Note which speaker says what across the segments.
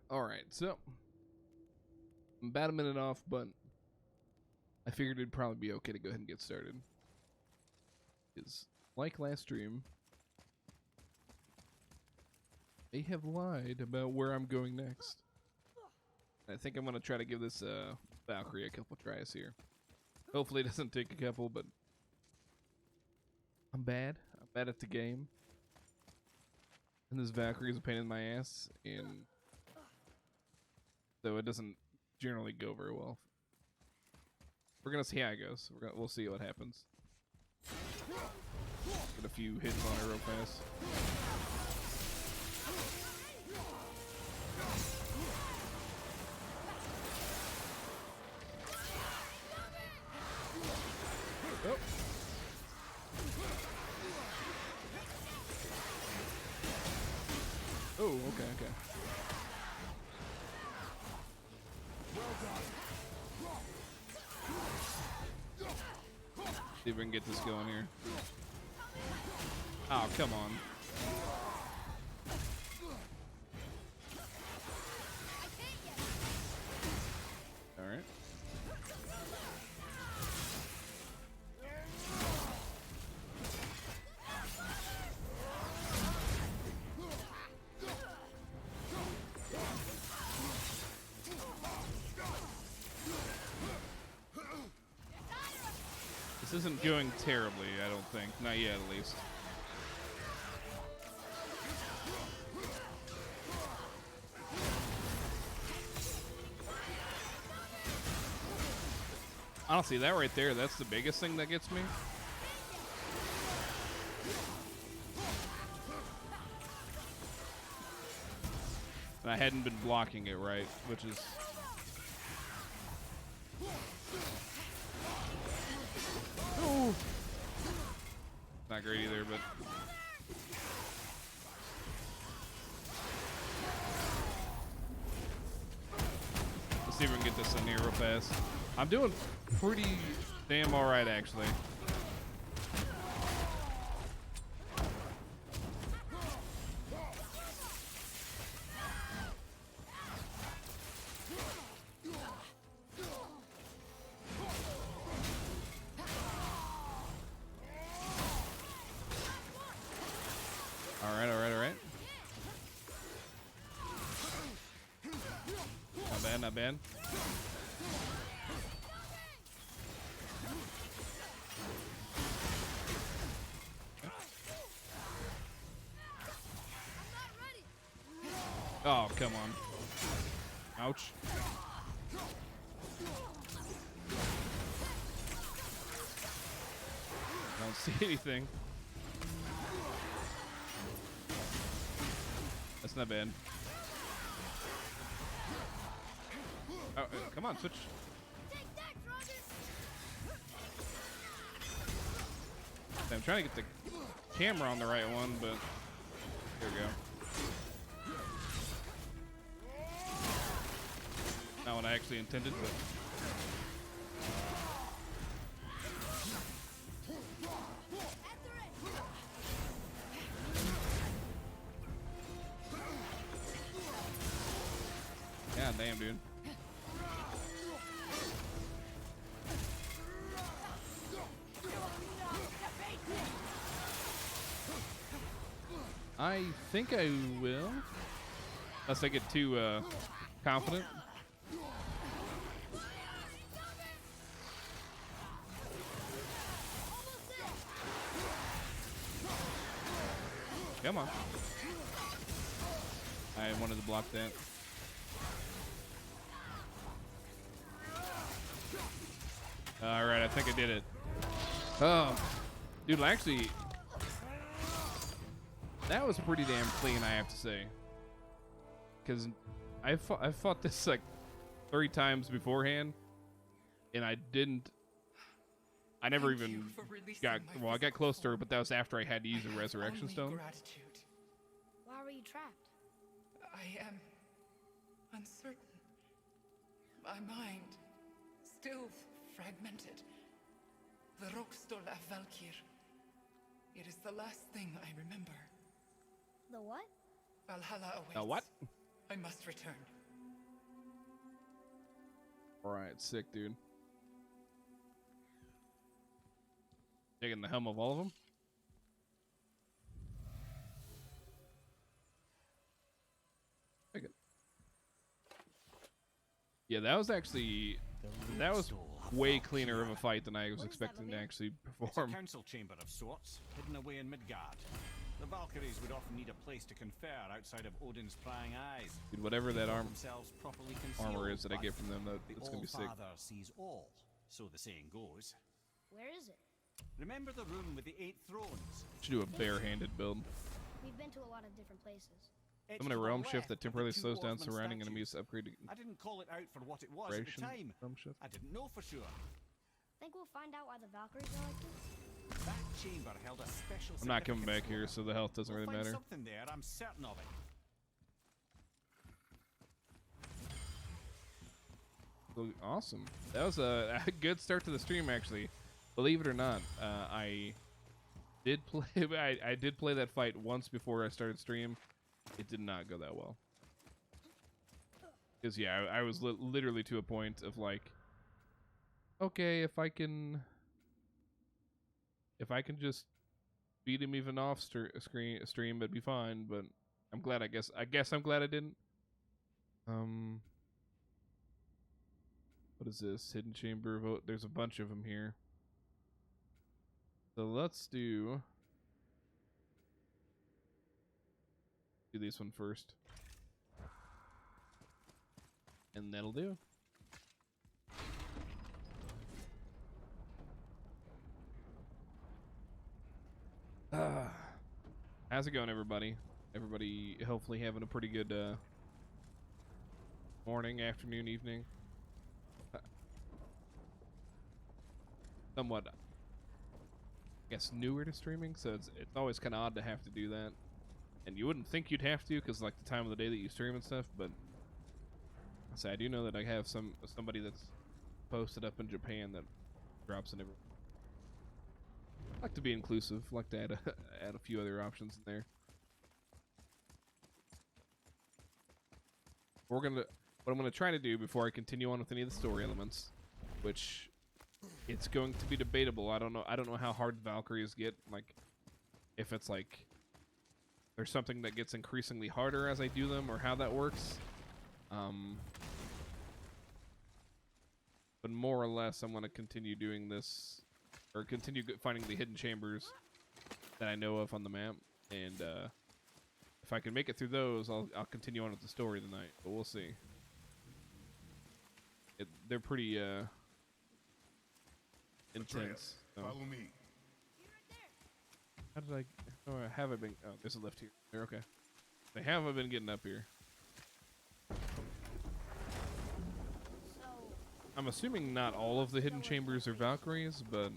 Speaker 1: Alright, so I'm about a minute off, but I figured it'd probably be okay to go ahead and get started. Because, like last stream, they have lied about where I'm going next. I think I'm going to try to give this Valkyrie a couple tries here. Hopefully it doesn't take a couple, but I'm bad. I'm bad at the game. And this Valkyrie is a pain in my ass, and so it does't generally go very well. We're gonna see how it goes. We'll see what happens. Get a few hits on her real fast. Oh. Oh, okay, okay. See if we can get this going here. Oh, come on. All right. This isn't going terribly, I don't think. Not yet, at least. Honestly, that right there, that's the biggest thing that gets me. And I hadn't been blocking it right, which is... Oh! Not great either, but... Let's see if we can get this in here real fast. I'm doing pretty damn alright, actually. Alright, alright, alright. Not bad, not bad. Oh, come on. Ouch. I don't see anything. That's not bad. Oh, come on, switch. I'm trying to get the camera on the right one, but here we go. actually intended, but god damn, dude. I think I will. Unless I get too confident. Come on. I wanted to block that. Alright, I think I did it. Oh. Dude, actually, that was pretty damn clean, I have to say. Because I fought this like 3 times beforehand, and I never even got, well, I got close to her, but that was after I had to use a resurrection stone.
Speaker 2: Gratitude.
Speaker 3: Why were you trapped?
Speaker 2: I am uncertain. My mind still fragmented. The Rokstol of Valkyr. It is the last thing I remember.
Speaker 3: The what?
Speaker 2: Valhalla awaits.
Speaker 1: Now what?
Speaker 2: I must return.
Speaker 1: Alright, sick, dude. Taking the helm of all of them. Take it. Yeah, that was actually, that was way cleaner of a fight than I was expecting to actually perform.
Speaker 4: It's a council chamber of sorts, hidden away in Midgard. The Valkyries would often need a place to confer outside of Odin's prying eyes.
Speaker 1: Dude, whatever that armor is that I
Speaker 4: but
Speaker 1: get from them, that's
Speaker 4: the
Speaker 1: gonna be sick.
Speaker 4: All-Father sees all, so the saying goes.
Speaker 3: Where is it?
Speaker 4: Remember the room with the 8 thrones?
Speaker 1: Should do a barehanded build.
Speaker 3: We've been to a lot of different places.
Speaker 4: It's
Speaker 1: I'm in a
Speaker 4: to the
Speaker 1: realm
Speaker 4: left
Speaker 1: shift that
Speaker 4: of the
Speaker 1: temporarily
Speaker 4: 2
Speaker 1: slows down
Speaker 4: Orkman
Speaker 1: surrounding
Speaker 4: statues.
Speaker 1: enemies. Upgrade
Speaker 4: I didn't call it out for what it was at the time.
Speaker 1: realm shift.
Speaker 4: I didn't know for sure.
Speaker 3: Think we'll find out why the Valkyries are like this?
Speaker 4: That chamber held a special
Speaker 1: I'm not coming back
Speaker 4: significance
Speaker 1: here, so
Speaker 4: for
Speaker 1: the health doesn't
Speaker 4: We'll
Speaker 1: really
Speaker 4: find
Speaker 1: matter.
Speaker 4: something there, I'm certain of it.
Speaker 1: So, awesome. That was a good start to the stream, actually. Believe it or not, I did play. I did play that fight once before I started stream. It did not go that well. Because yeah, I was literally to a point of like, okay, if I can just beat him even off stream, it'd be fine. But I'm glad. I guess I'm glad I didn't. What is this? Hidden chamber vote. There's a bunch of them here. So let's do this one first. And that'll do. How's it going, everybody? Everybody hopefully having a pretty good morning, afternoon, evening. Somewhat, I guess, newer to streaming, so it's always kind of odd to have to do that. And you wouldn't think you'd have to, because like the time of the day that you stream and stuff. But I say I do know that I have somebody that's posted up in Japan that drops in every. I like to be inclusive. Like to add a few other options in there. What I'm gonna try to do before I continue on with any of the story elements, which it's going to be debatable. I don't know how hard Valkyries get. Like, if it's like there's something that gets increasingly harder as I do them, or how that works. But more or less, I'm gonna continue doing this, or continue finding the hidden chambers that I know of on the map, and if I can make it through those, I'll continue on with the story tonight. But we'll see. They're pretty intense. So.
Speaker 5: Follow me.
Speaker 1: How did I? Oh, have I been? Oh, there's a lift here. There, okay. They haven't been getting up here.
Speaker 3: So,
Speaker 1: I'm assuming not all of the hidden chambers are Valkyries, but
Speaker 3: are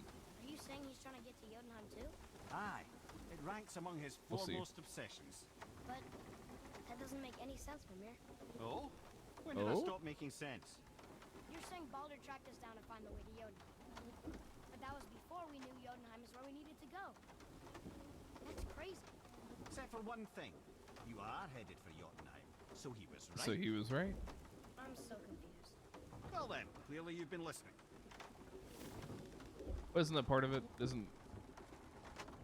Speaker 3: you saying he's trying to get to Jotunheim too?
Speaker 4: Aye, it ranks among his
Speaker 1: We'll see.
Speaker 4: foremost obsessions.
Speaker 3: But that doesn't make any sense, Mimir.
Speaker 4: Oh? When did I
Speaker 1: Oh?
Speaker 4: stop making sense?
Speaker 3: You're saying Baldur tracked us down to find the way to Jotunheim. But that was before we knew Jotunheim is where we needed to go. That's crazy.
Speaker 4: Except for one thing. You are headed for Jotunheim, so he was right.
Speaker 1: So he was right.
Speaker 3: I'm so confused.
Speaker 4: Well then, clearly you've been listening.
Speaker 1: Wasn't that part of it? Isn't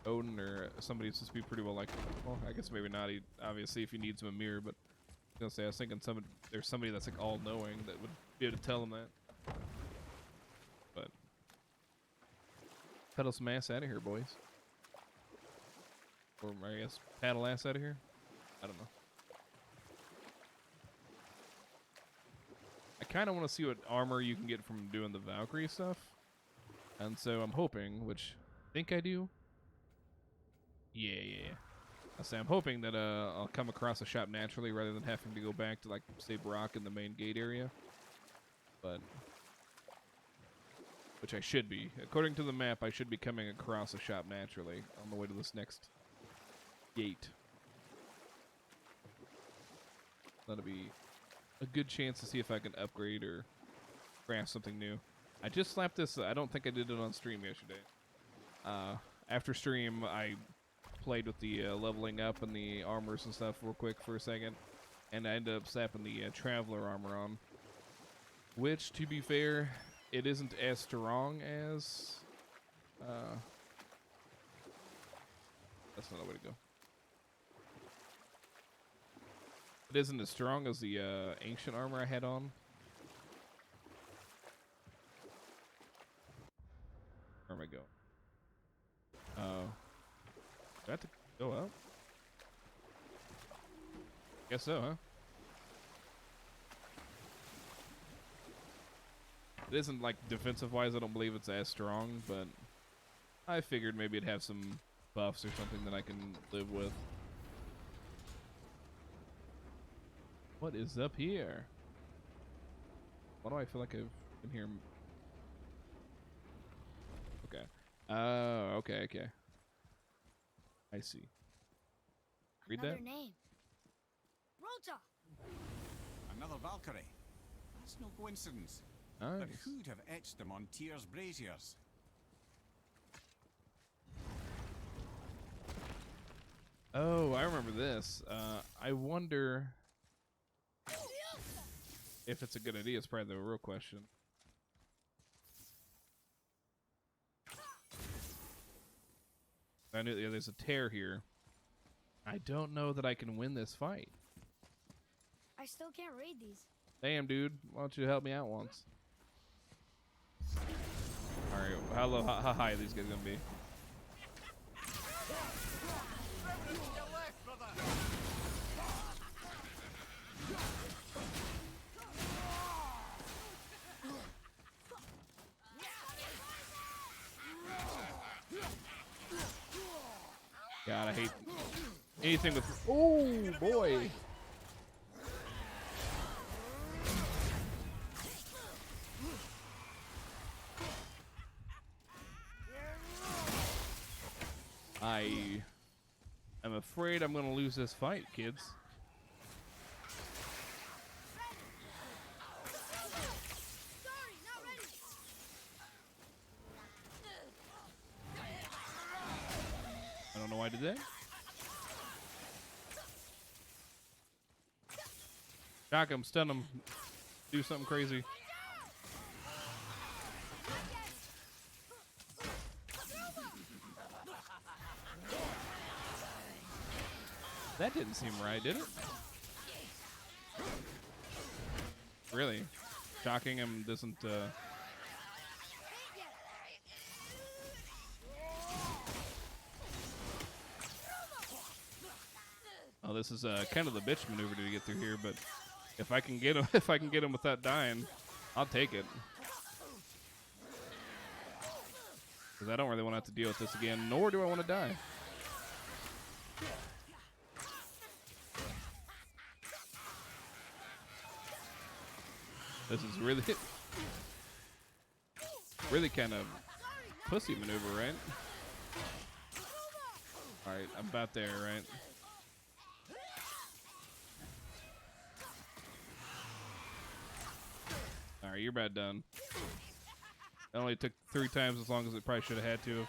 Speaker 1: Odin or somebody supposed to be pretty well like? Well, I guess maybe not. He, obviously, if he needs him a mirror, but I was gonna say I was thinking there's somebody that's like all knowing that would be able to tell him that. But pedal some ass out of here, boys. Or I guess paddle ass out of here. I don't know. I kind of want to see what armor you can get from doing the Valkyrie stuff. And so I'm hoping, which I think I do. Yeah. I say I'm hoping that I'll come across a shop naturally rather than having to go back to, like, say, Brock in the main gate area. But which I should be. According to the map, I should be coming across a shop naturally on the way to this next gate. That'll be a good chance to see if I can upgrade or craft something new. I just slapped this. I don't think I did it on stream yesterday. After stream, I played with the leveling up and the armors and stuff real quick for a second, and I ended up slapping the traveler armor on. Which, to be fair, it isn't as strong as. That's not the way to go. It isn't as strong as the ancient armor I had on. Where am I going? Do I have to go up? Guess so, huh? It isn't, like, defensive-wise, I don't believe it's as strong, but I figured maybe it'd have some buffs or something that I can live with. What is up here? Why do I feel like I've been here? Okay. Okay. I see. Read
Speaker 3: Another
Speaker 1: that?
Speaker 3: name. Rota.
Speaker 4: Another Valkyrie. That's no coincidence.
Speaker 1: Nice.
Speaker 4: But who'd have etched them on Tyr's braziers?
Speaker 1: Oh, I remember this. I wonder if it's a good idea. It's probably the real question. I knew there's a tear here. I don't know that I can win this fight.
Speaker 3: I still can't read these.
Speaker 1: Damn, dude. Why don't you help me out once? Alright, how high are these guys gonna be? God, I hate anything with. Oh boy! I am afraid I'm gonna lose this fight, kids. I don't know why I did that. Shock him, stun him, do something crazy. That didn't seem right, did it? Really? Shocking him doesn't, Oh, this is kind of the bitch maneuver to get through here, but if I can get him, if I can get him without dying, I'll take it. Because I don't really want to have to deal with this again, nor do I want to die. This is really kind of pussy maneuver, right? Alright, I'm about there, right? Alright, you're about done. It only took 3 times as long as it probably should have had to.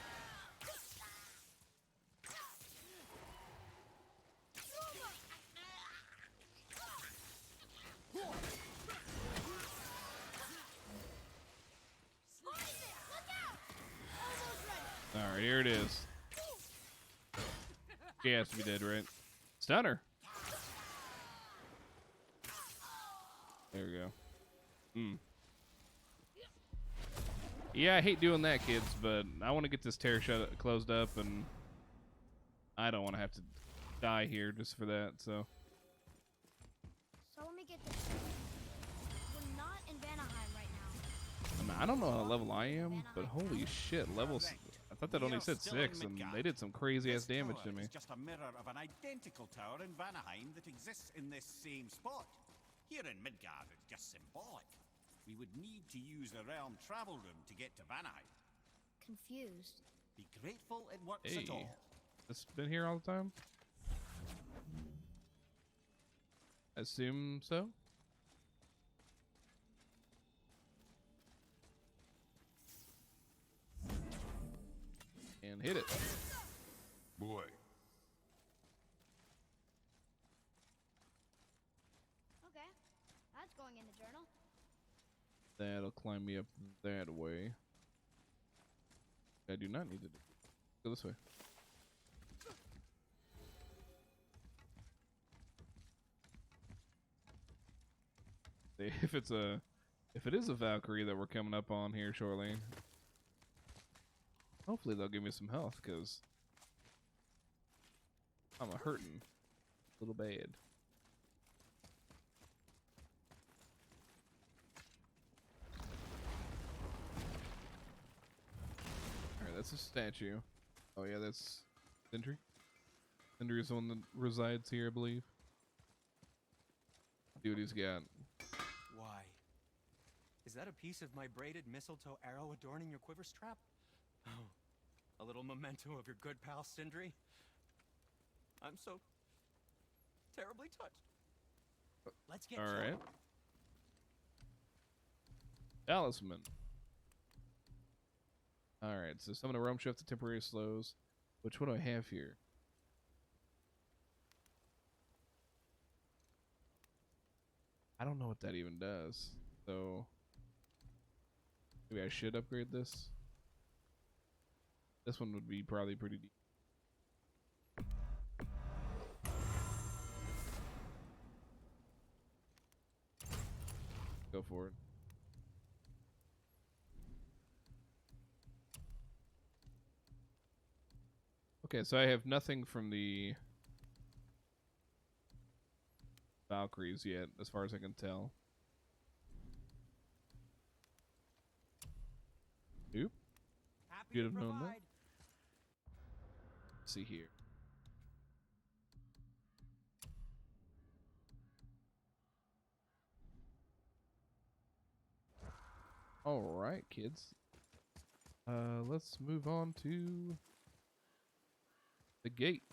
Speaker 1: Alright, here it is. He has to be dead, right? Stunner. There we go. Yeah, I hate doing that, kids, but I want to get this tear closed up, and I don't want to have to die here just for that, so.
Speaker 3: So let me get this. We're not in Vanaheim right now.
Speaker 1: I mean, I don't know how level I am, but holy shit, levels. I thought that only said
Speaker 4: Still in
Speaker 1: 6, and
Speaker 4: Midgard.
Speaker 1: they did some crazy ass
Speaker 4: This
Speaker 1: damage
Speaker 4: tower
Speaker 1: to me.
Speaker 4: is just a mirror of an identical tower in Vanaheim that exists in this same spot. Here in Midgard, it's just symbolic. We would need to use the realm travel room to get to Vanaheim.
Speaker 3: Confused.
Speaker 4: Be grateful it works
Speaker 1: Hey.
Speaker 4: at all.
Speaker 1: It's been here all the time? Assume so? And hit it.
Speaker 5: Boy.
Speaker 3: Okay. That's going in the journal.
Speaker 1: That'll climb me up that way. I do not need to go this way. If it is a Valkyrie that we're coming up on here shortly, hopefully they'll give me some health, because I'm a hurting little bad. Alright, that's a statue. Oh yeah, that's Sindri. Sindri is the one that resides here, I believe. See what he's got.
Speaker 6: Why? Is that a piece of my braided mistletoe arrow adorning your quiver strap? Oh, a little memento of your good pal Sindri? I'm so terribly touched. Let's get
Speaker 1: All
Speaker 6: to it.
Speaker 1: right. Talisman. All right, so summon a realm shift to temporary slows. Which one do I have here? I don't know what that even does. So maybe I should upgrade this. This one would be probably pretty deep. Go for it. Okay, so I have nothing from the Valkyries yet, as far as I can tell. Oop.
Speaker 6: Happy
Speaker 1: Should
Speaker 6: to
Speaker 1: have known that.
Speaker 6: provide.
Speaker 1: Let's see here. All right, kids. Let's move on to the gate.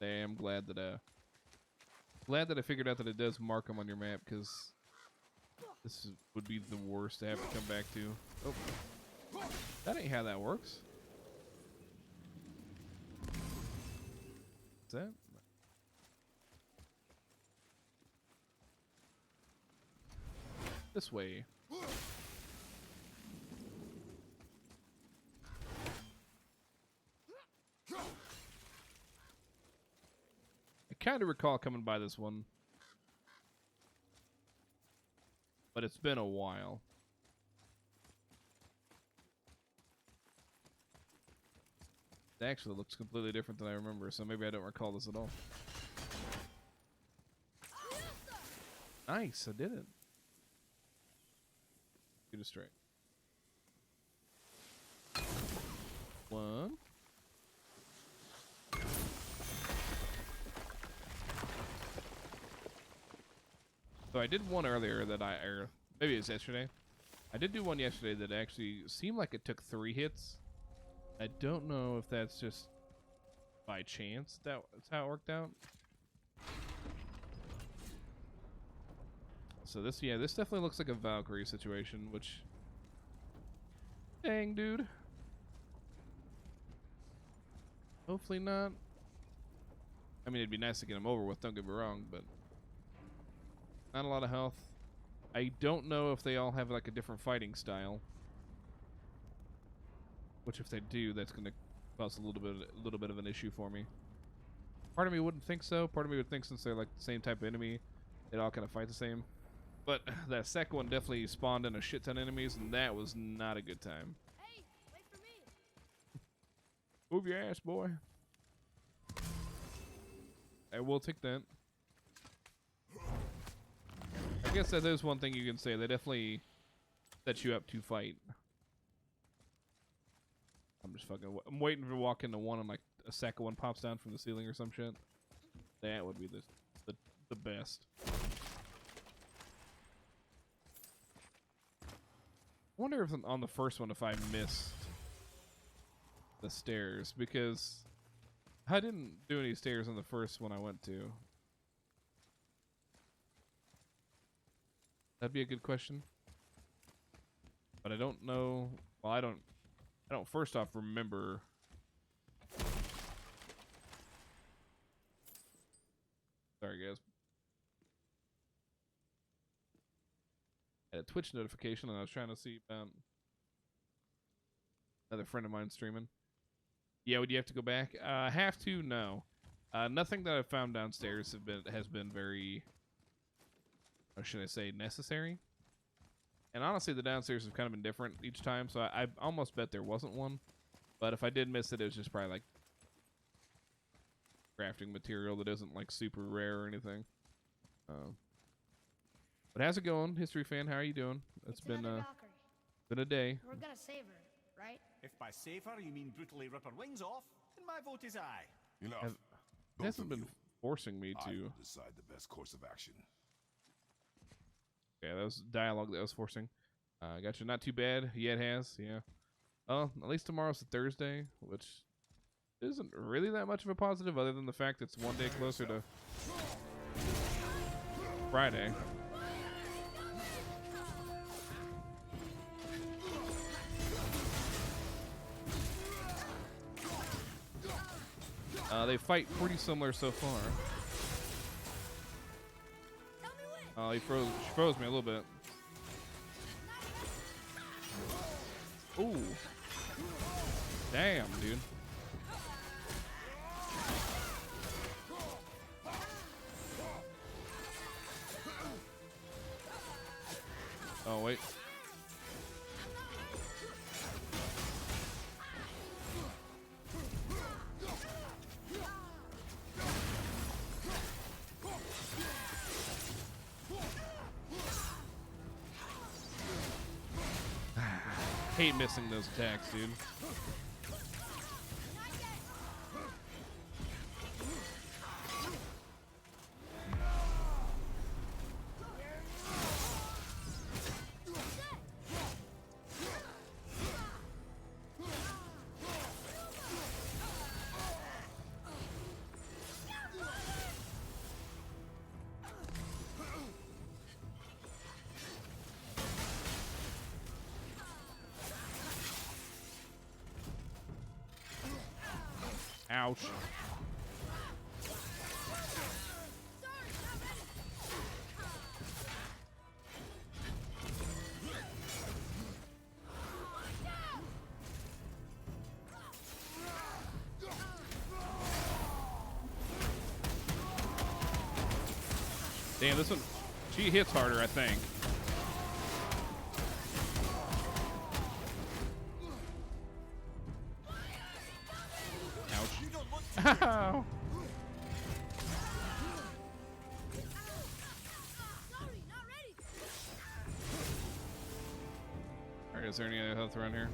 Speaker 1: Damn, glad that I figured out that it does mark them on your map, because would be the worst to have to come back to. Oh, that ain't how that works. What's that? This way. I kind of recall coming by this one, but it's been a while. It actually looks completely different than I remember, so maybe I don't recall this at all. Nice, I did it. Get a straight. One. So I did one earlier that or maybe it was yesterday. I did do one yesterday that actually seemed like it took 3 hits. I don't know if that's just by chance that's how it worked out. So this, yeah, this definitely looks like a Valkyrie situation, which, dang, dude. Hopefully not. I mean, it'd be nice to get him over with, don't get me wrong, but not a lot of health. I don't know if they all have like a different fighting style. Which, if they do, that's going to cause a little bit of an issue for me. Part of me wouldn't think so. Part of me would think since they're like the same type of enemy, they'd all kind of fight the same. But that second one definitely spawned in a shit ton of enemies, and that was not a good time.
Speaker 3: Hey, wait for me.
Speaker 1: Move your ass, boy. I will take that. I guess that is one thing you can say. They definitely set you up to fight. I'm just fucking. I'm waiting to walk into one and like a second one pops down from the ceiling or some shit. That would be the best. I wonder if on the first one if I missed the stairs, because I didn't do any stairs on the first one I went to. That'd be a good question. But I don't know. Well, I don't first off remember. Sorry, guys. I had a Twitch notification and I was trying to see about another friend of mine streaming. Yeah, would you have to go back? Have to? No. Nothing that I've found downstairs has been very, or should I say, necessary. And honestly, the downstairs have kind of been different each time, so I almost bet there wasn't one. But if I did miss it, it was just probably like crafting material that isn't like super rare or anything. But how's it going, History Fan? How are you doing? It's been a day.
Speaker 3: We're gonna save her, right?
Speaker 4: If by save her you mean brutally rip her wings off, then my vote is aye.
Speaker 5: Enough.
Speaker 1: It
Speaker 5: Both
Speaker 1: hasn't
Speaker 5: of
Speaker 1: been
Speaker 5: you.
Speaker 1: forcing me
Speaker 5: I
Speaker 1: to.
Speaker 5: will decide the best course of action.
Speaker 1: Yeah, that was dialogue that was forcing. Gotcha. Not too bad. Yeah, it has. Yeah. Well, at least tomorrow's a Thursday, which isn't really that much of a positive, other than the fact it's one day closer to Friday. They fight pretty similar so far. He froze me a little bit. Ooh. Damn, dude. Oh, wait. Hate missing those attacks, dude. Ouch. Damn, this one, she hits harder, I think. Ow. Alright, is there any other health around here?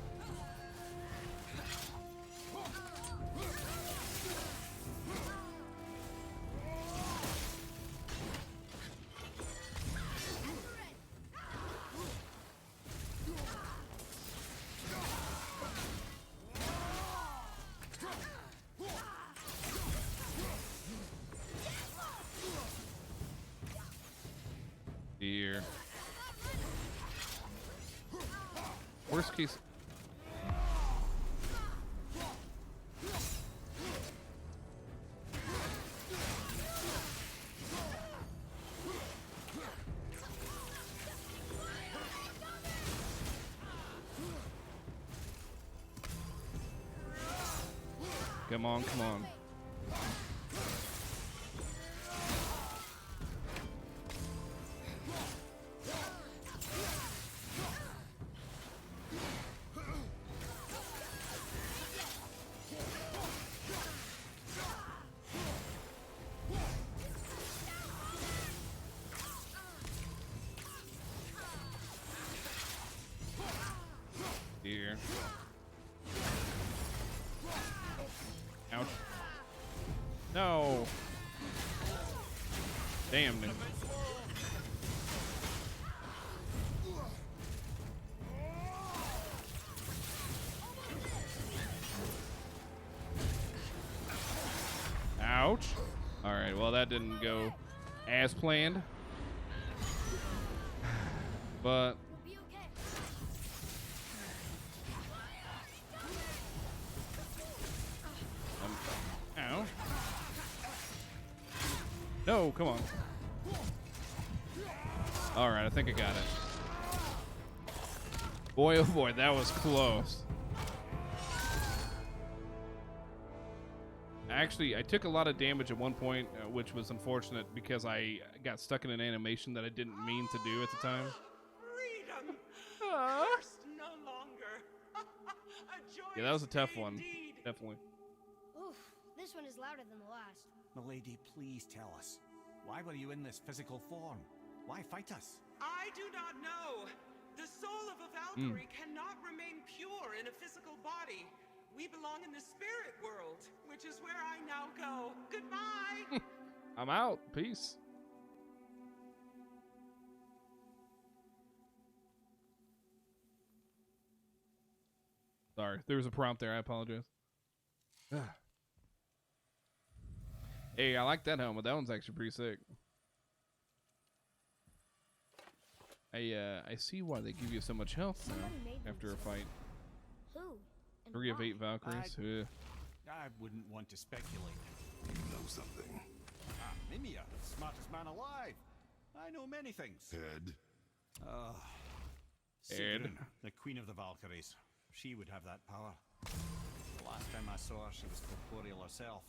Speaker 1: case. Come on, come on. Here. Ouch. No. Damn it. Ouch. All right, well, that didn't go as planned. But
Speaker 3: We'll be okay.
Speaker 1: ow. No, come on. All right, I think I got it. Boy, oh boy, that was close. Actually, I took a lot of damage at one point, which was unfortunate because I got stuck in an animation that I didn't mean to do at the time.
Speaker 6: Freedom! Cursed no longer! A
Speaker 1: Yeah, that was a tough
Speaker 6: joyous
Speaker 1: one.
Speaker 6: day indeed.
Speaker 1: Definitely.
Speaker 3: Oof, this one is louder than the last.
Speaker 4: Milady, please tell us. Why were you in this physical form? Why fight us?
Speaker 7: I do not know. The soul of a Valkyrie cannot remain pure in a physical body. We belong in the spirit world, which is where I now go. Goodbye!
Speaker 1: I'm out. Peace. Sorry, there was a prompt there. I apologize. Hey, I like that helmet. That one's actually pretty sick. I see why they give you so much health
Speaker 3: Somebody made
Speaker 1: now
Speaker 3: them
Speaker 1: after a
Speaker 3: so.
Speaker 1: fight.
Speaker 3: Who? And
Speaker 1: 3 of
Speaker 3: why?
Speaker 1: 8 Valkyries. Ugh.
Speaker 4: I wouldn't want to speculate.
Speaker 5: You know something.
Speaker 4: Ah, Mimir, smartest man alive. I know many things.
Speaker 5: Head.
Speaker 4: Sigrun, the queen of the Valkyries. She would have that power. The last time I saw her, she was corporeal herself.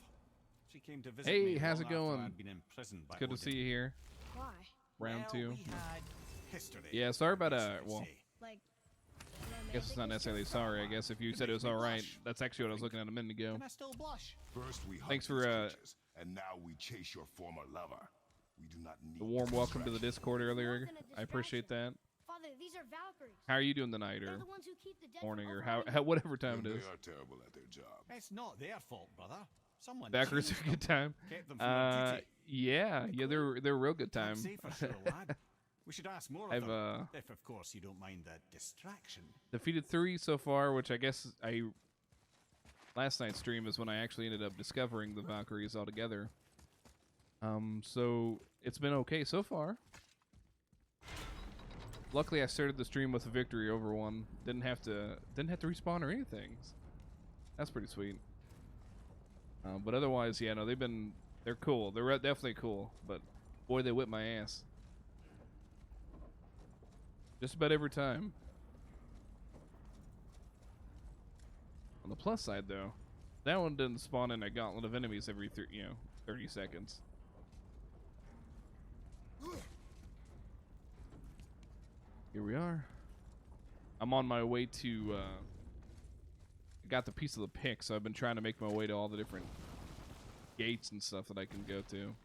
Speaker 4: She came to visit
Speaker 1: Hey,
Speaker 4: me
Speaker 1: how's
Speaker 4: long
Speaker 1: it going?
Speaker 4: after I'd been imprisoned by
Speaker 1: It's good to
Speaker 4: Odin.
Speaker 1: see you here.
Speaker 3: Why?
Speaker 1: Round
Speaker 4: Well,
Speaker 1: 2.
Speaker 4: We had history.
Speaker 1: Yeah, sorry about
Speaker 4: I guess you could
Speaker 1: well,
Speaker 4: say.
Speaker 3: Like,
Speaker 1: I guess it's not necessarily sorry. I guess if you said it was all right, that's actually what I was looking at a minute ago.
Speaker 4: Can I still blush?
Speaker 5: First we hunt
Speaker 1: Thanks for,
Speaker 5: these creatures, and now we chase your former lover. We do not need
Speaker 1: The warm welcome to the
Speaker 5: distraction.
Speaker 1: Discord earlier.
Speaker 3: More than a
Speaker 1: I appreciate that.
Speaker 3: Father, these are Valkyries.
Speaker 1: How are you doing tonight,
Speaker 3: They're
Speaker 1: or
Speaker 3: the ones who keep the dead
Speaker 1: morning,
Speaker 3: from
Speaker 1: or
Speaker 3: overrunning
Speaker 1: whatever time
Speaker 5: They
Speaker 1: it is?
Speaker 5: are terrible at their job.
Speaker 4: It's not their fault, brother. Someone
Speaker 1: Backwards,
Speaker 4: changed
Speaker 1: a good
Speaker 4: them,
Speaker 1: time.
Speaker 4: kept them from their duty.
Speaker 1: Yeah, they're a real good time.
Speaker 4: Can't say for sure, lad. We should ask more of
Speaker 1: I've
Speaker 4: them. If, of course, you don't mind that distraction.
Speaker 1: defeated 3 so far, which I guess last night's stream is when I actually ended up discovering the Valkyries altogether. So it's been okay so far. Luckily, I started the stream with a victory over one. Didn't have to respawn or anything. That's pretty sweet. But otherwise, yeah, no, they're cool. They're definitely cool. But boy, they whip my ass. Just about every time. On the plus side, though, that one didn't spawn in a gauntlet of enemies every 30 seconds. Here we are. I'm on my way to. I got the piece of the pick, so I've been trying to make my way to all the different gates and stuff that I can go to.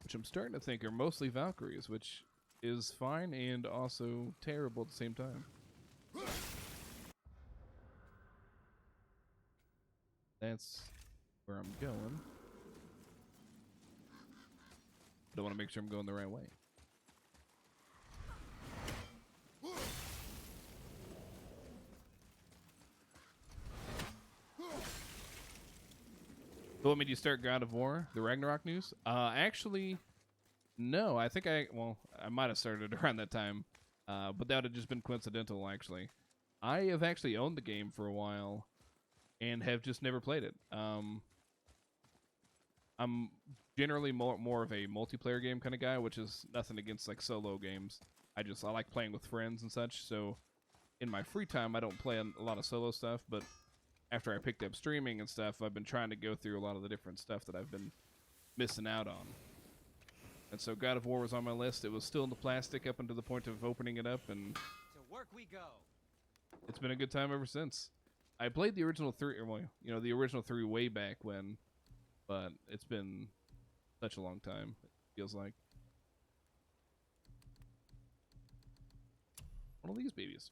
Speaker 1: Which I'm starting to think are mostly Valkyries, which is fine and also terrible at the same time. That's where I'm going. But I want to make sure I'm going the right way. You want me to start God of War, the Ragnarok news? Actually, no. I think I might have started around that time. but that would have just been coincidental, actually. I have actually owned the game for a while and have just never played it. I'm generally more of a multiplayer game kind of guy, which is nothing against like solo games. I like playing with friends and such. So in my free time, I don't play a lot of solo stuff. But after I picked up streaming and stuff, I've been trying to go through a lot of the different stuff that I've been missing out on. And so God of War was on my list. It was still in the plastic up until the point of opening it up, and
Speaker 6: To work we go.
Speaker 1: it's been a good time ever since. I played the original 3, or well, the original 3 way back when, but it's been such a long time, it feels like. One of these babies.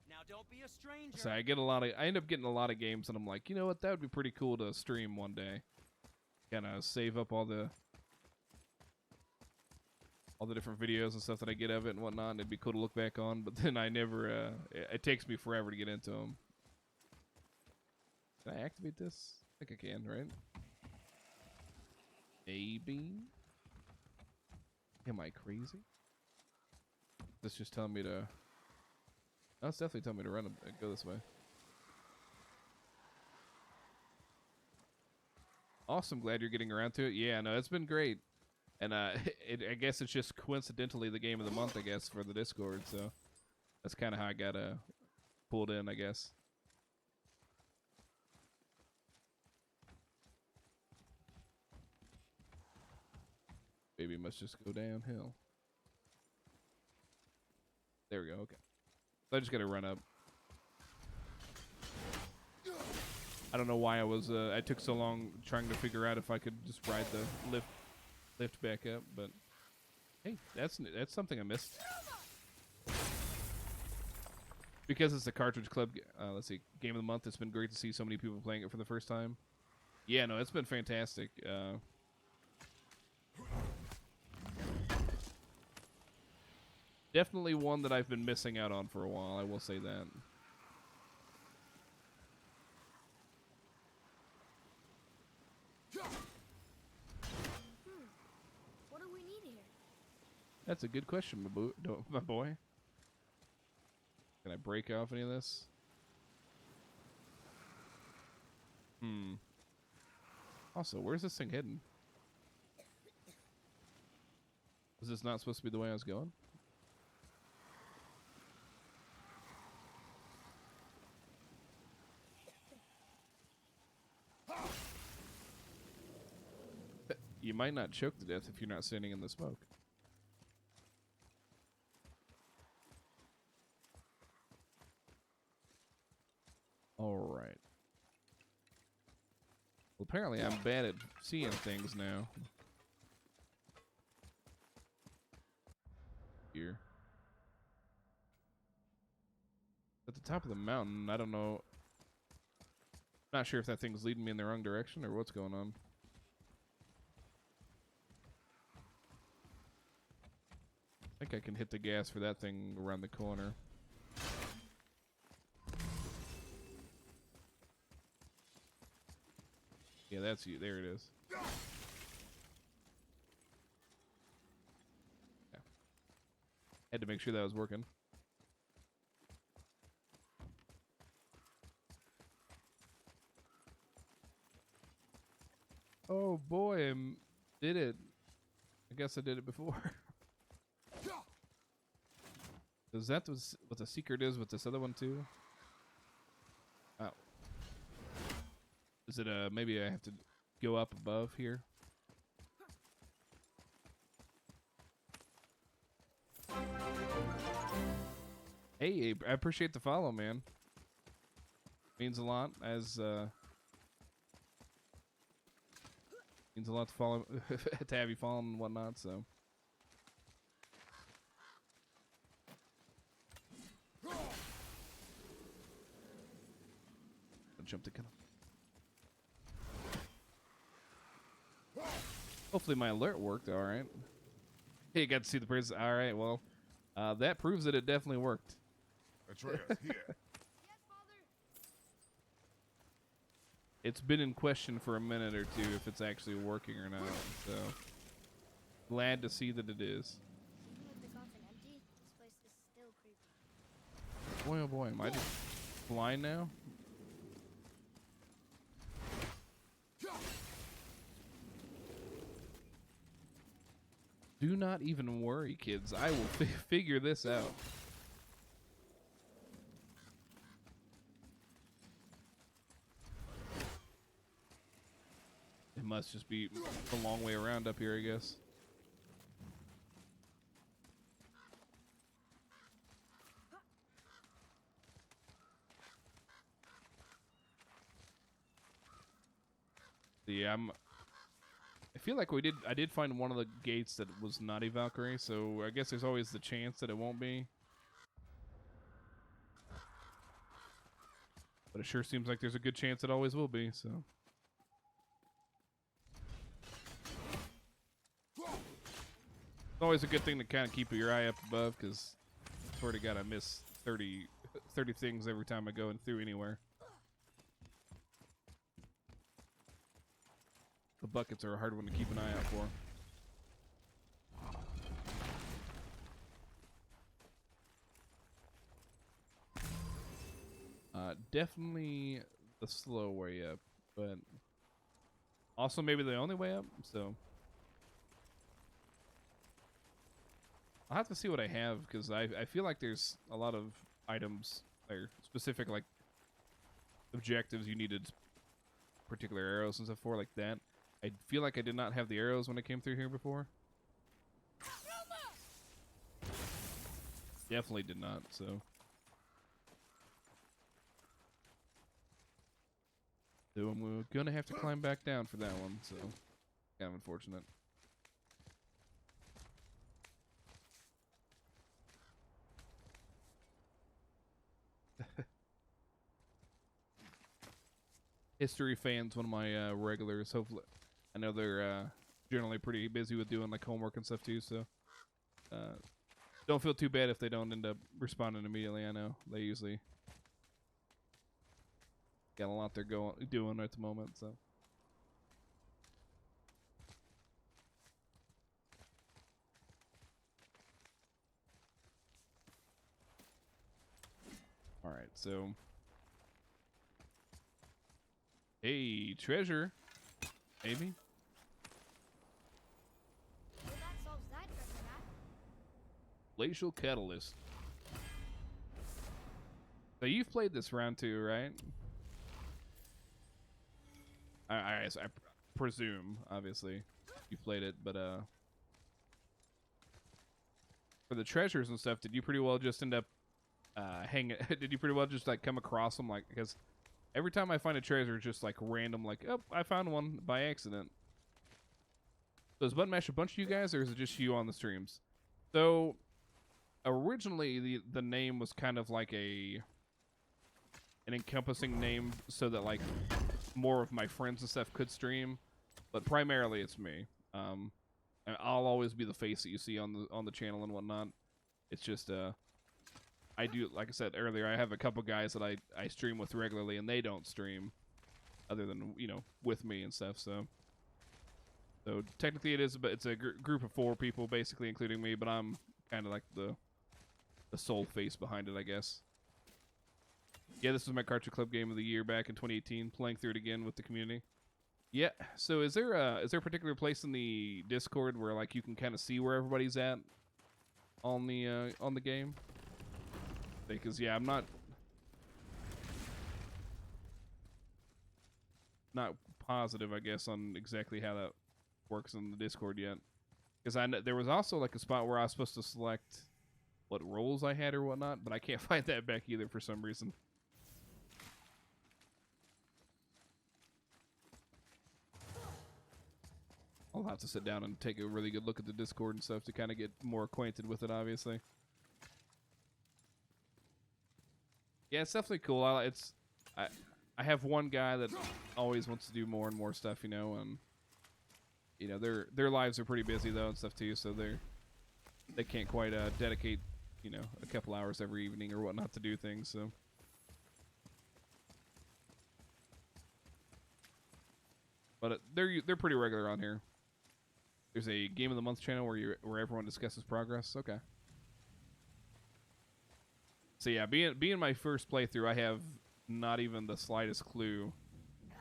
Speaker 6: Now don't be a stranger.
Speaker 1: So I end up getting a lot of games, and I'm like, you know what, that would be pretty cool to stream one day. Kind of save up all the different videos and stuff that I get of it and whatnot, and it'd be cool to look back on, but then I never, it takes me forever to get into them. Can I activate this? I think I can, right? Maybe? Am I crazy? This just telling me to... No, it's definitely telling me to run, go this way. Awesome, glad you're getting around to it. Yeah, no, it's been great. And I guess it's just coincidentally the game of the month, I guess, for the Discord. So that's kind of how I got pulled in, I guess. Baby must just go downhill. There we go. Okay. So I just got to run up. I don't know why I took so long trying to figure out if I could just ride the lift back up, but hey, that's something I missed. Because it's a Cartridge Club, let's see, game of the month. It's been great to see so many people playing it for the first time. Yeah, no, it's been fantastic. Definitely one that I've been missing out on for a while, I will say that.
Speaker 3: What do we need here?
Speaker 1: That's a good question, my boy. Can I break off any of this? Also, where's this thing hidden? Was this not supposed to be the way I was going? You might not choke to death if you're not standing in the smoke. All right. Well, apparently I'm bad at seeing things now. Here. At the top of the mountain, I don't know. Not sure if that thing's leading me in the wrong direction or what's going on. I think I can hit the gas for that thing around the corner. Yeah, that's you. There it is. Yeah. Had to make sure that was working. Oh boy, I did it. I guess I did it before. Is that what the secret is with this other one too? Oh. Is it maybe I have to go up above here? Hey, I appreciate the follow, man. Means a lot means a lot to follow to have you follow and whatnot, so. Jump the gun. Hopefully my alert worked. All right. Hey, you got to see the princess. All right. Well, that proves that it definitely worked.
Speaker 5: Atreus, here.
Speaker 3: Yes, Father.
Speaker 1: it's been in question for a minute or two if it's actually working or not. So glad to see that it is.
Speaker 3: Even with the coffin empty, this place is still creepy.
Speaker 1: Boy, oh boy, am I just blind now? Do not even worry, kids. I will figure this out. It must just be a long way around up here, I guess. Yeah, I feel like I did find one of the gates that was not a Valkyrie, so I guess there's always the chance that it won't be. But it sure seems like there's a good chance it always will be, so. It's always a good thing to kind of keep your eye up above, because I swear to God, I miss 30 things every time I go in through anywhere. The buckets are a hard one to keep an eye out for. Definitely the slow way up, but also maybe the only way up, so. I'll have to see what I have, because I feel like there's a lot of items, or specific, like, objectives you needed particular arrows and stuff for, like that. I feel like I did not have the arrows when I came through here before. Definitely did not, so. So I'm gonna have to climb back down for that one, so kind of unfortunate. History fans, one of my regulars. Hopefully, I know they're generally pretty busy with doing like homework and stuff too, so don't feel too bad if they don't end up responding immediately. I know they usually got a lot they're doing at the moment, so. All right, so. Hey, treasure. Maybe.
Speaker 3: Well, that solves that treasure map.
Speaker 1: Glacial Catalyst. So you've played this round too, right? I presume, obviously, you've played it, but for the treasures and stuff, did you pretty well just end up hanging? Did you pretty well just like come across them, like, because every time I find a treasure, it's just like random, like, oh, I found one by accident. So does Button Mash a bunch of you guys, or is it just you on the streams? So originally the name was kind of like an encompassing name so that like more of my friends and stuff could stream, but primarily it's me. And I'll always be the face that you see on the channel and whatnot. It's just I do, like I said earlier, I have a couple guys that I stream with regularly, and they don't stream other than, you know, with me and stuff. So technically it is, but it's a group of 4 people basically, including me. But I'm kind of like the sole face behind it, I guess. Yeah, this was my Cartridge Club game of the year back in 2018. Playing through it again with the community. Yeah. So is there a particular place in the Discord where like you can kind of see where everybody's at on the game? Because yeah, I'm not positive, I guess, on exactly how that works in the Discord yet. Because I know there was also like a spot where I was supposed to select what roles I had or whatnot, but I can't find that back either for some reason. I'll have to sit down and take a really good look at the Discord and stuff to kind of get more acquainted with it, obviously. Yeah, it's definitely cool. I have one guy that always wants to do more and more stuff, you know, and you know their lives are pretty busy though and stuff too, so they can't quite dedicate, you know, a couple hours every evening or whatnot to do things. So But they're pretty regular on here. There's a Game of the Month channel where everyone discusses progress. Okay. So yeah, being my first playthrough, I have not even the slightest clue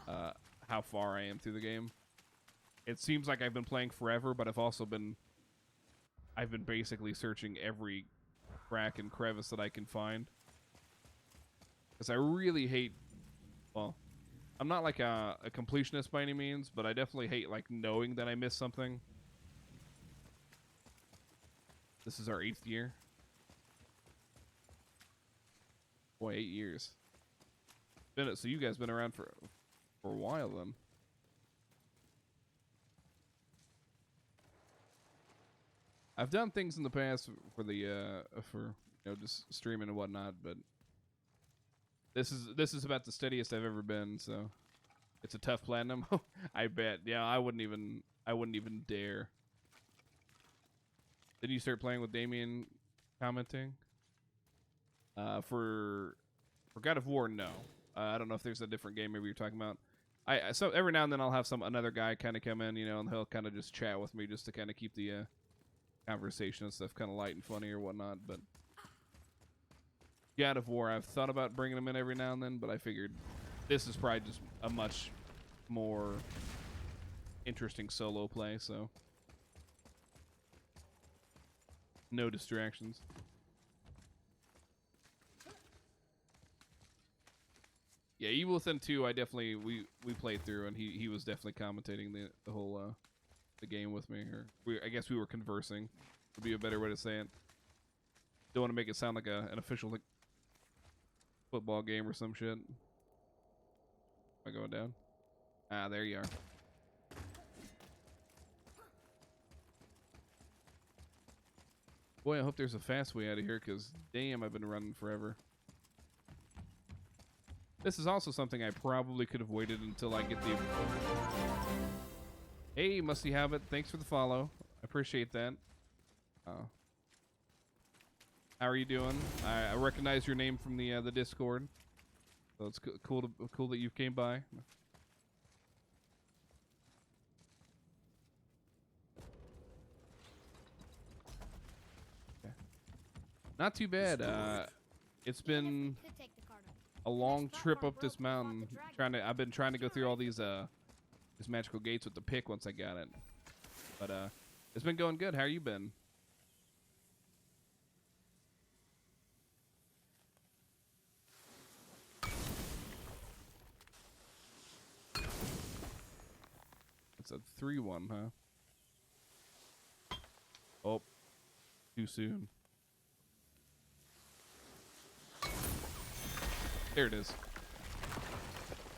Speaker 1: how far I am through the game. It seems like I've been playing forever, but I've been basically searching every crack and crevice that I can find. Because I really hate, well, I'm not like a completionist by any means, but I definitely hate like knowing that I missed something. This is our 8th year. Boy, 8 years. So you guys been around for a while then. I've done things in the past for the for just streaming and whatnot, but this is about the steadiest I've ever been. So it's a tough platinum. I bet. Yeah, I wouldn't even dare. Did you start playing with Damien commenting? For God of War, no. I don't know if there's a different game maybe you're talking about. So every now and then I'll have another guy kind of come in, and he'll kind of just chat with me just to kind of keep the conversation and stuff kind of light and funny or whatnot. But God of War, I've thought about bringing him in every now and then, but I figured this is probably just a much more interesting solo play, so no distractions. Yeah, Evil Within 2, we played through, and he was definitely commentating the whole the game with me, or I guess we were conversing. Would be a better way to say it. Don't want to make it sound like an official like football game or some shit. Am I going down? Ah, there you are. Boy, I hope there's a fast way out of here, because damn, I've been running forever. This is also something I probably could have waited until I get the... Hey, Musty Habit, thanks for the follow. I appreciate that. How are you doing? I recognize your name from the Discord, so it's cool that you came by. Okay. Not too bad. It's been a long trip up this mountain. I've been trying to go through all these magical gates with the pick once I got it. But it's been going good. How you been? It's a 3-1, huh? Oh, too soon. There it is.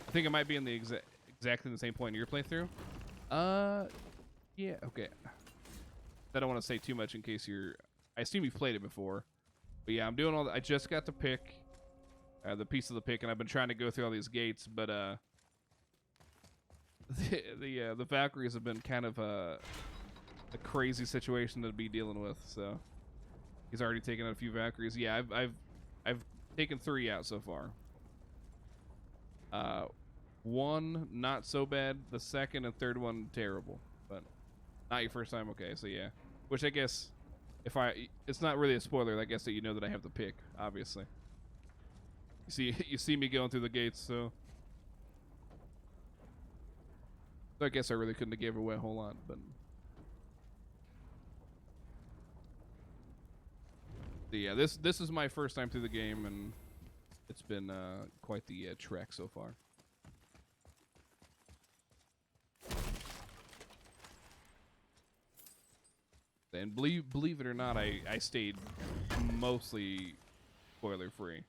Speaker 1: I think it might be in the exactly the same point in your playthrough. Yeah, okay. I don't want to say too much in case I assume you've played it before. But yeah, I'm doing all I just got the pick. The piece of the pick, and I've been trying to go through all these gates, but the Valkyries have been kind of a crazy situation to be dealing with. So he's already taken out a few Valkyries. Yeah, I've taken 3 out so far. 1 not so bad. The second and third one terrible, but not your first time. Okay, so yeah, which I guess it's not really a spoiler. I guess that you know that I have the pick. Obviously, you see me going through the gates, so I guess I really couldn't have gave away a whole lot, but yeah, this is my first time through the game, and it's been quite the trek so far. And believe it or not, I stayed mostly spoiler free,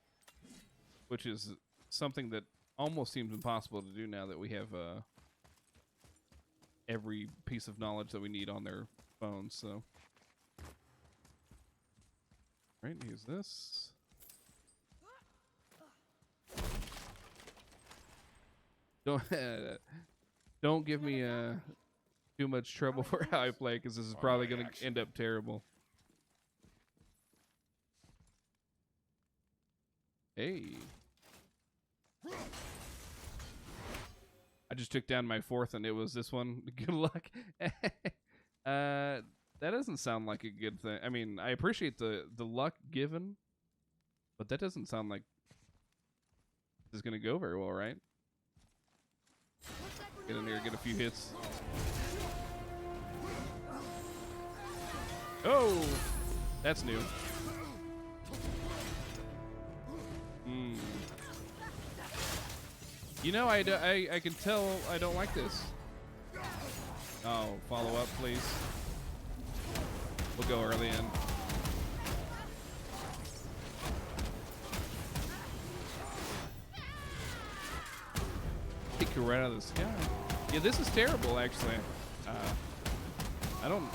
Speaker 1: which is something that almost seems impossible to do now that we have every piece of knowledge that we need on their phones. So, right, use this. Don't give me too much trouble for how I play, because this is probably going to end up terrible. Hey. I just took down my 4th, and it was this one. Good luck. That doesn't sound like a good thing. I mean, I appreciate the luck given, but that doesn't sound like this is gonna go very well, right? Get in there, get a few hits. Oh, that's new. You know, I can tell I don't like this. Oh, follow up, please. We'll go early in. Take her right out of the sky. Yeah, this is terrible, actually. I don't...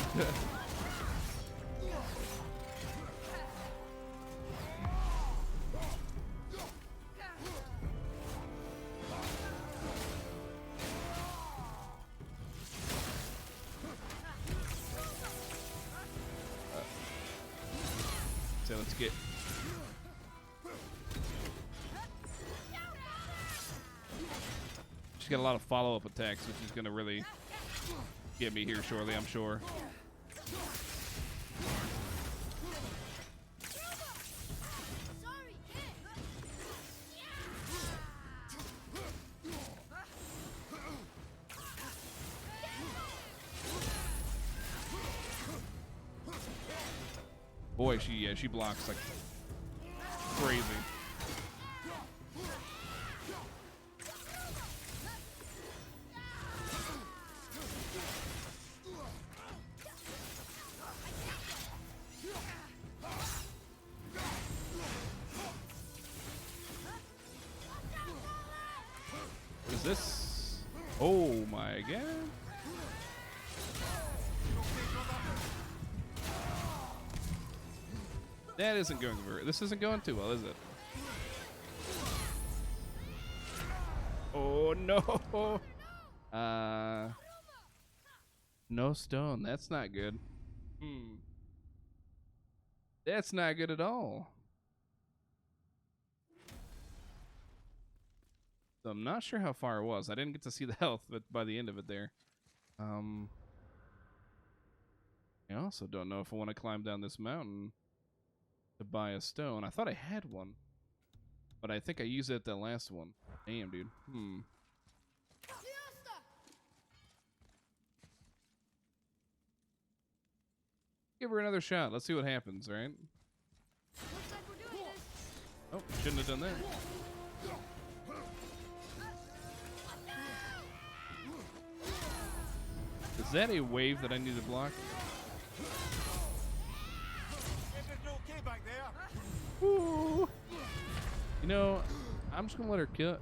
Speaker 1: So let's get... She's got a lot of follow-up attacks, which is going to really get me here shortly, I'm sure. Boy, she blocks like crazy. What is this? Oh my god. That isn't going very... This isn't going too well, is it? Oh, no. No stone. That's not good. That's not good at all. So I'm not sure how far it was. I didn't get to see the health, but by the end of it there. I also don't know if I want to climb down this mountain to buy a stone. I thought I had one, but I think I used it at that last one. Damn, dude. Give her another shot. Let's see what happens, right?
Speaker 3: Looks like we're doing this.
Speaker 1: Oh, shouldn't have done that. Is that a wave that I need to block?
Speaker 4: Everything okay back there?
Speaker 1: Ooh. You know, I'm just gonna let her kill.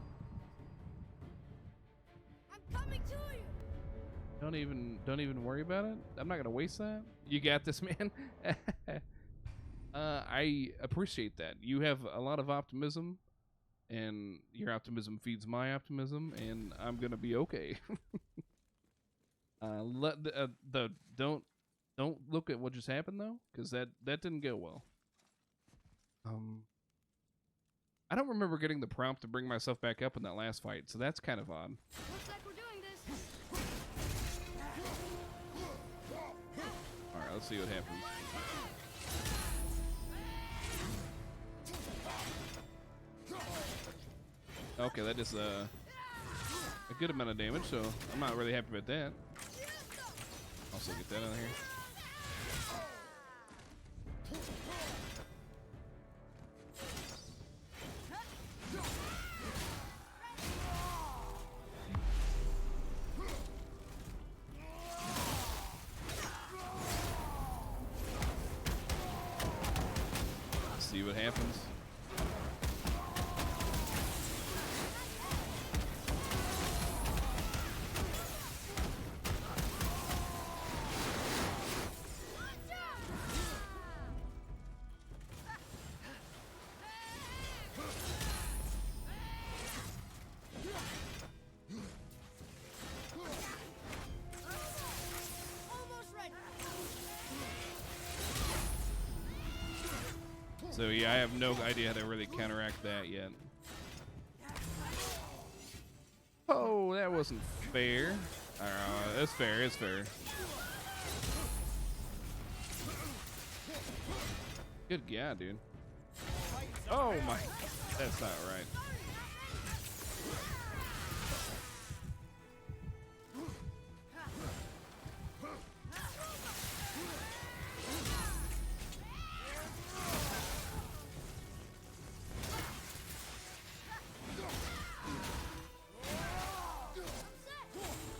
Speaker 3: I'm coming to you.
Speaker 1: Don't even worry about it. I'm not gonna waste that. You got this, man. I appreciate that. You have a lot of optimism, and your optimism feeds my optimism, and I'm gonna be okay. Don't look at what just happened though, because that didn't go well. I don't remember getting the prompt to bring myself back up in that last fight, so that's kind of odd.
Speaker 3: Looks like we're doing this.
Speaker 1: All right, let's see what happens. Okay, that is a good amount of damage, so I'm not really happy about that. Also get that out of here. Let's see what happens. So yeah, I have no idea how to really counteract that yet. Oh, That wasn't fair. It's fair. It's fair. Good God, dude. Oh my. That's not right.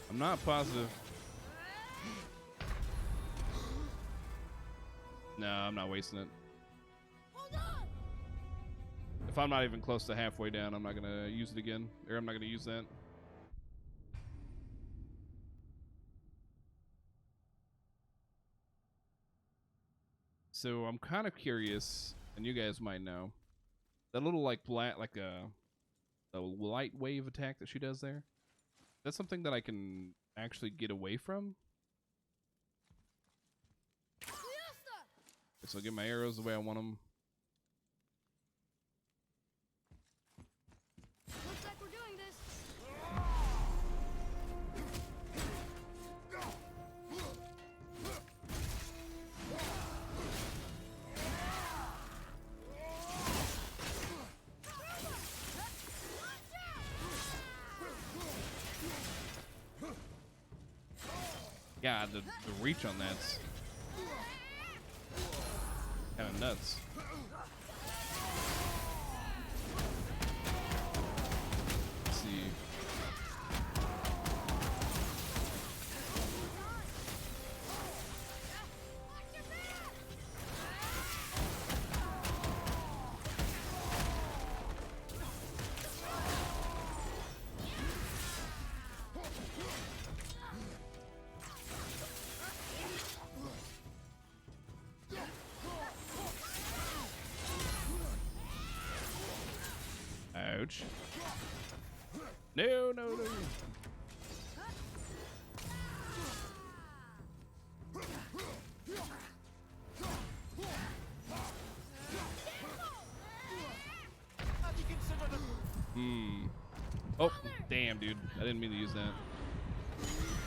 Speaker 1: I'm not positive. No, I'm not wasting it. If I'm not even close to halfway down, I'm not gonna use it again. Or I'm not gonna use that. So I'm kind of curious, and you guys might know, that little like a light wave attack that she does there. That's something that I can actually get away from. So I'll get my arrows the way I want them.
Speaker 3: Looks like we're doing this.
Speaker 1: God, the reach on that's kind of nuts. Let's see. Ouch. No, no, no. Oh, damn, dude. I didn't mean to use that.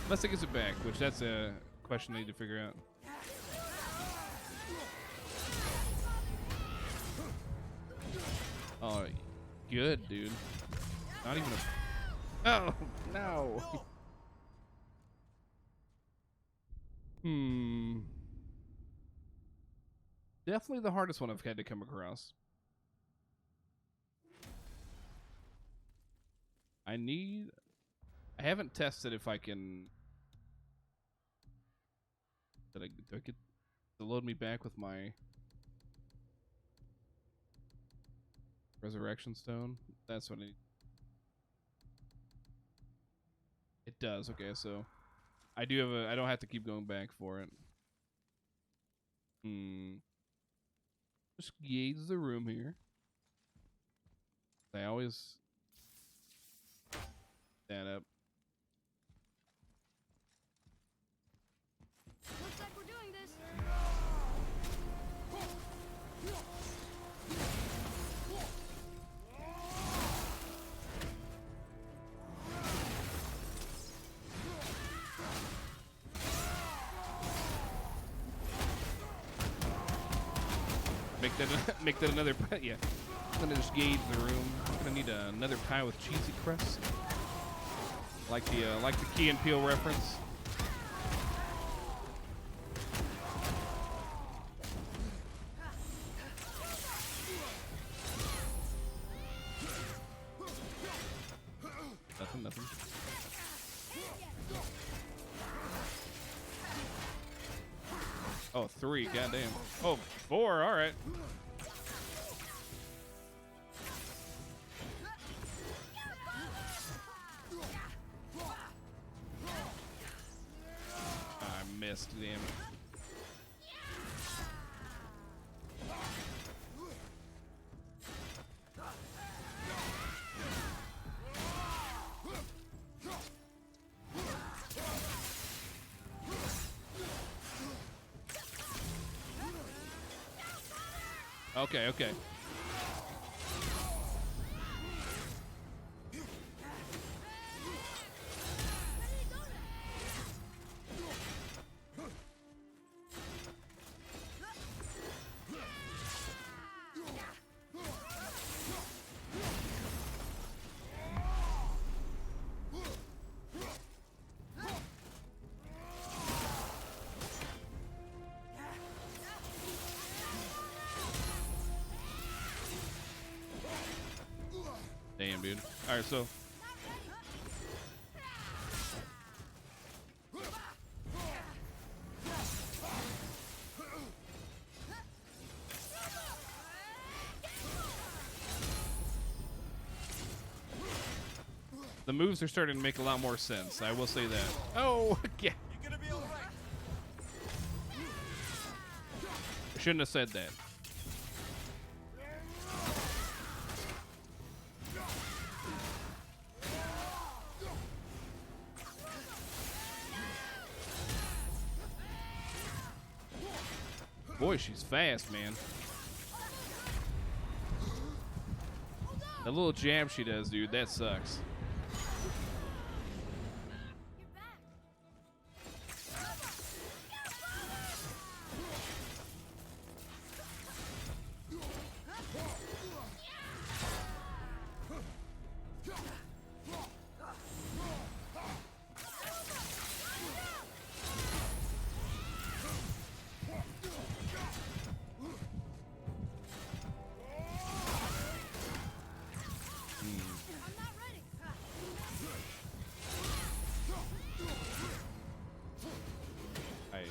Speaker 1: Unless it gets it back, which that's a question I need to figure out. Oh, good, dude. Not even a... Oh, no. Definitely the hardest one I've had to come across. I haven't tested if I can... Do I get to load me back with my resurrection stone? That's what I need. It does. Okay, so I don't have to keep going back for it. Just gauge the room here. I always stand up.
Speaker 3: Looks like we're doing this.
Speaker 1: Make that another pie. Yeah, I'm gonna just gauge the room. I'm gonna need another pie with cheesy crust, like the Key and Peele reference. Nothing. Oh, 3. Goddamn. Oh, 4. All right. I missed. Damn it. Okay. All right, so the moves are starting to make a lot more sense. I will say that. Oh, yeah.
Speaker 4: You're gonna be all right.
Speaker 1: I shouldn't have said that. Boy, she's fast, man. That little jab she does, dude, that sucks.
Speaker 3: You're back. I'm not ready.
Speaker 1: I,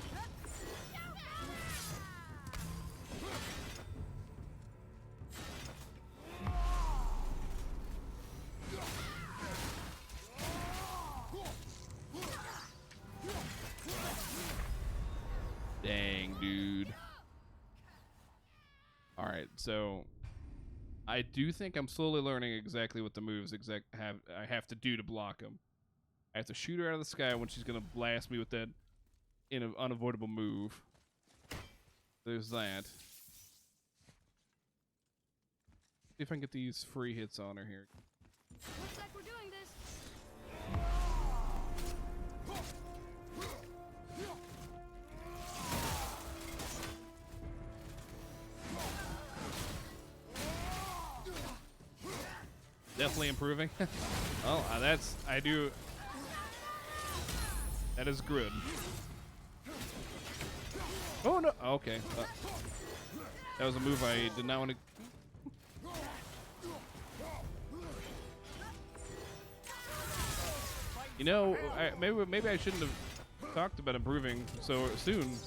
Speaker 1: dang, dude. All right, so I do think I'm slowly learning exactly what the moves I have to do to block them. I have to shoot her out of the sky when she's gonna blast me with that unavoidable move. There's that. See if I can get these free hits on her here.
Speaker 3: Looks like we're doing this.
Speaker 1: Definitely improving. Well, that is good. Oh no! Okay, that was a move I did not want to. You know, maybe I shouldn't have talked about improving so soon.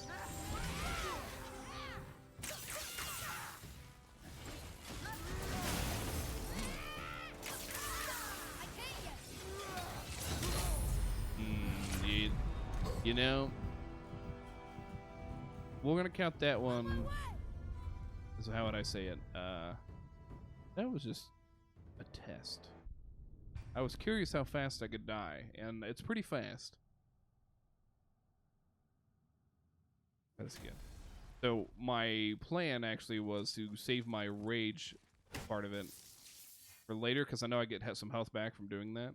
Speaker 1: You know, we're gonna count that one. So how would I say it? That was just a test. I was curious how fast I could die, and it's pretty fast. That's good. So my plan actually was to save my rage part of it for later, because I know I get some health back from doing that.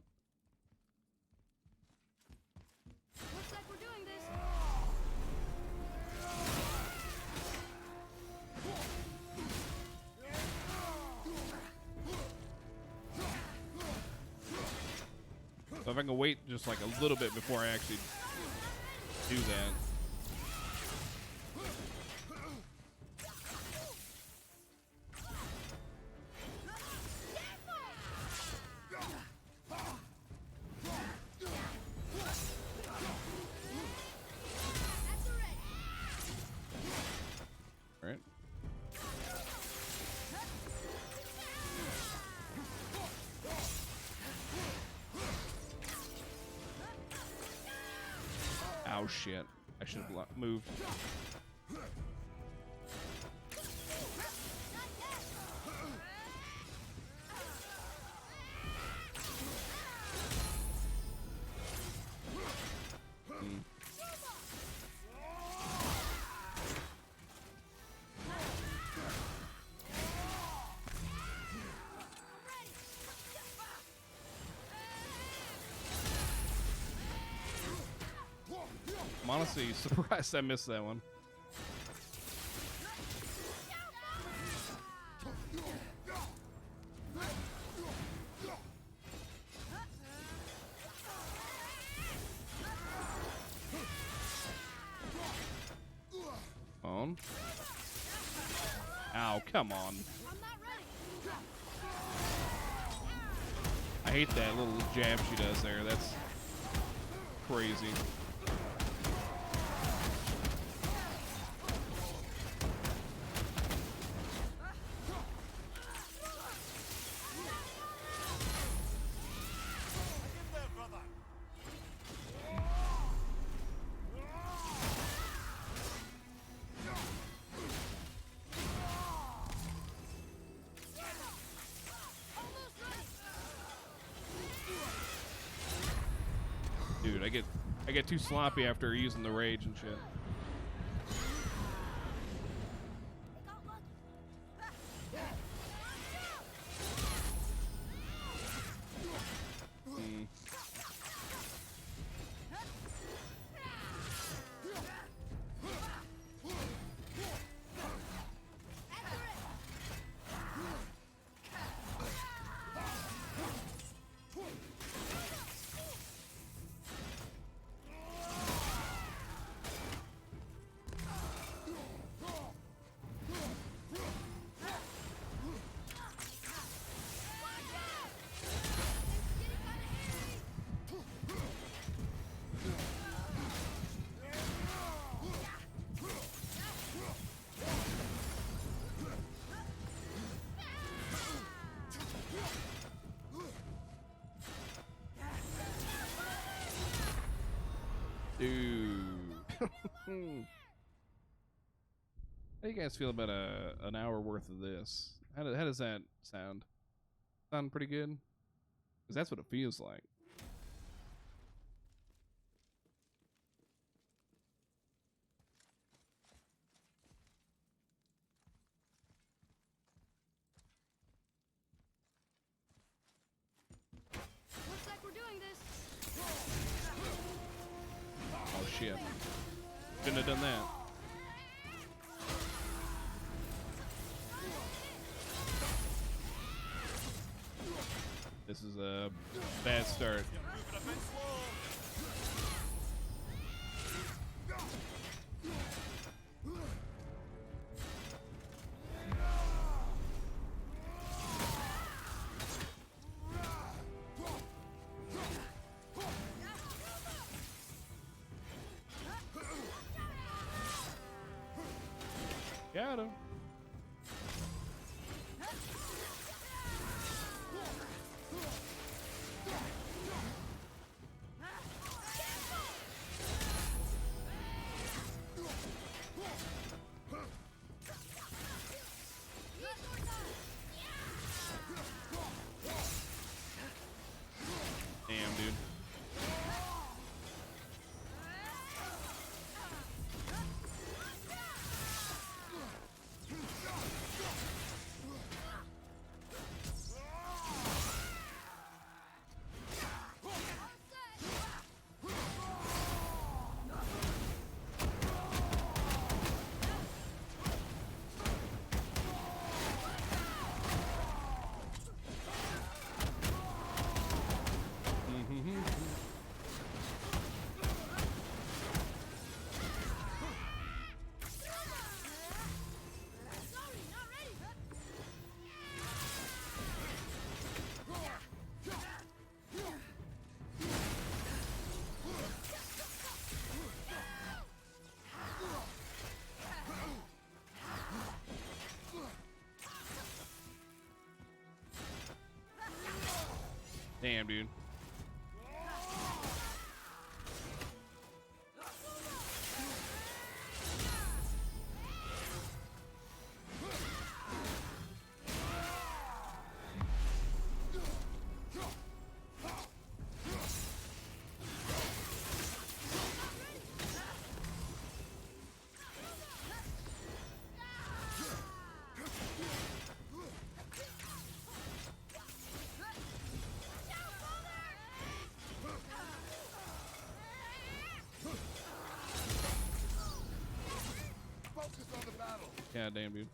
Speaker 3: Looks like we're doing this.
Speaker 1: So if I can wait just like a little bit before I actually do that. All right. Oh shit. I should have moved. I'm honestly surprised I missed that one. On. Ow, come on.
Speaker 3: I'm not ready.
Speaker 1: I hate that little jab she does there. That's crazy. Dude, I get too sloppy after using the rage and shit. Mm. Dude. How do you guys feel about an hour worth of this? How does that sound? Sound pretty good? Because that's what it feels like.
Speaker 3: Looks like we're doing this.
Speaker 1: Oh shit. Shouldn't have done that. This is a bad start. Got him. Damn, dude. Damn, dude. God damn, dude.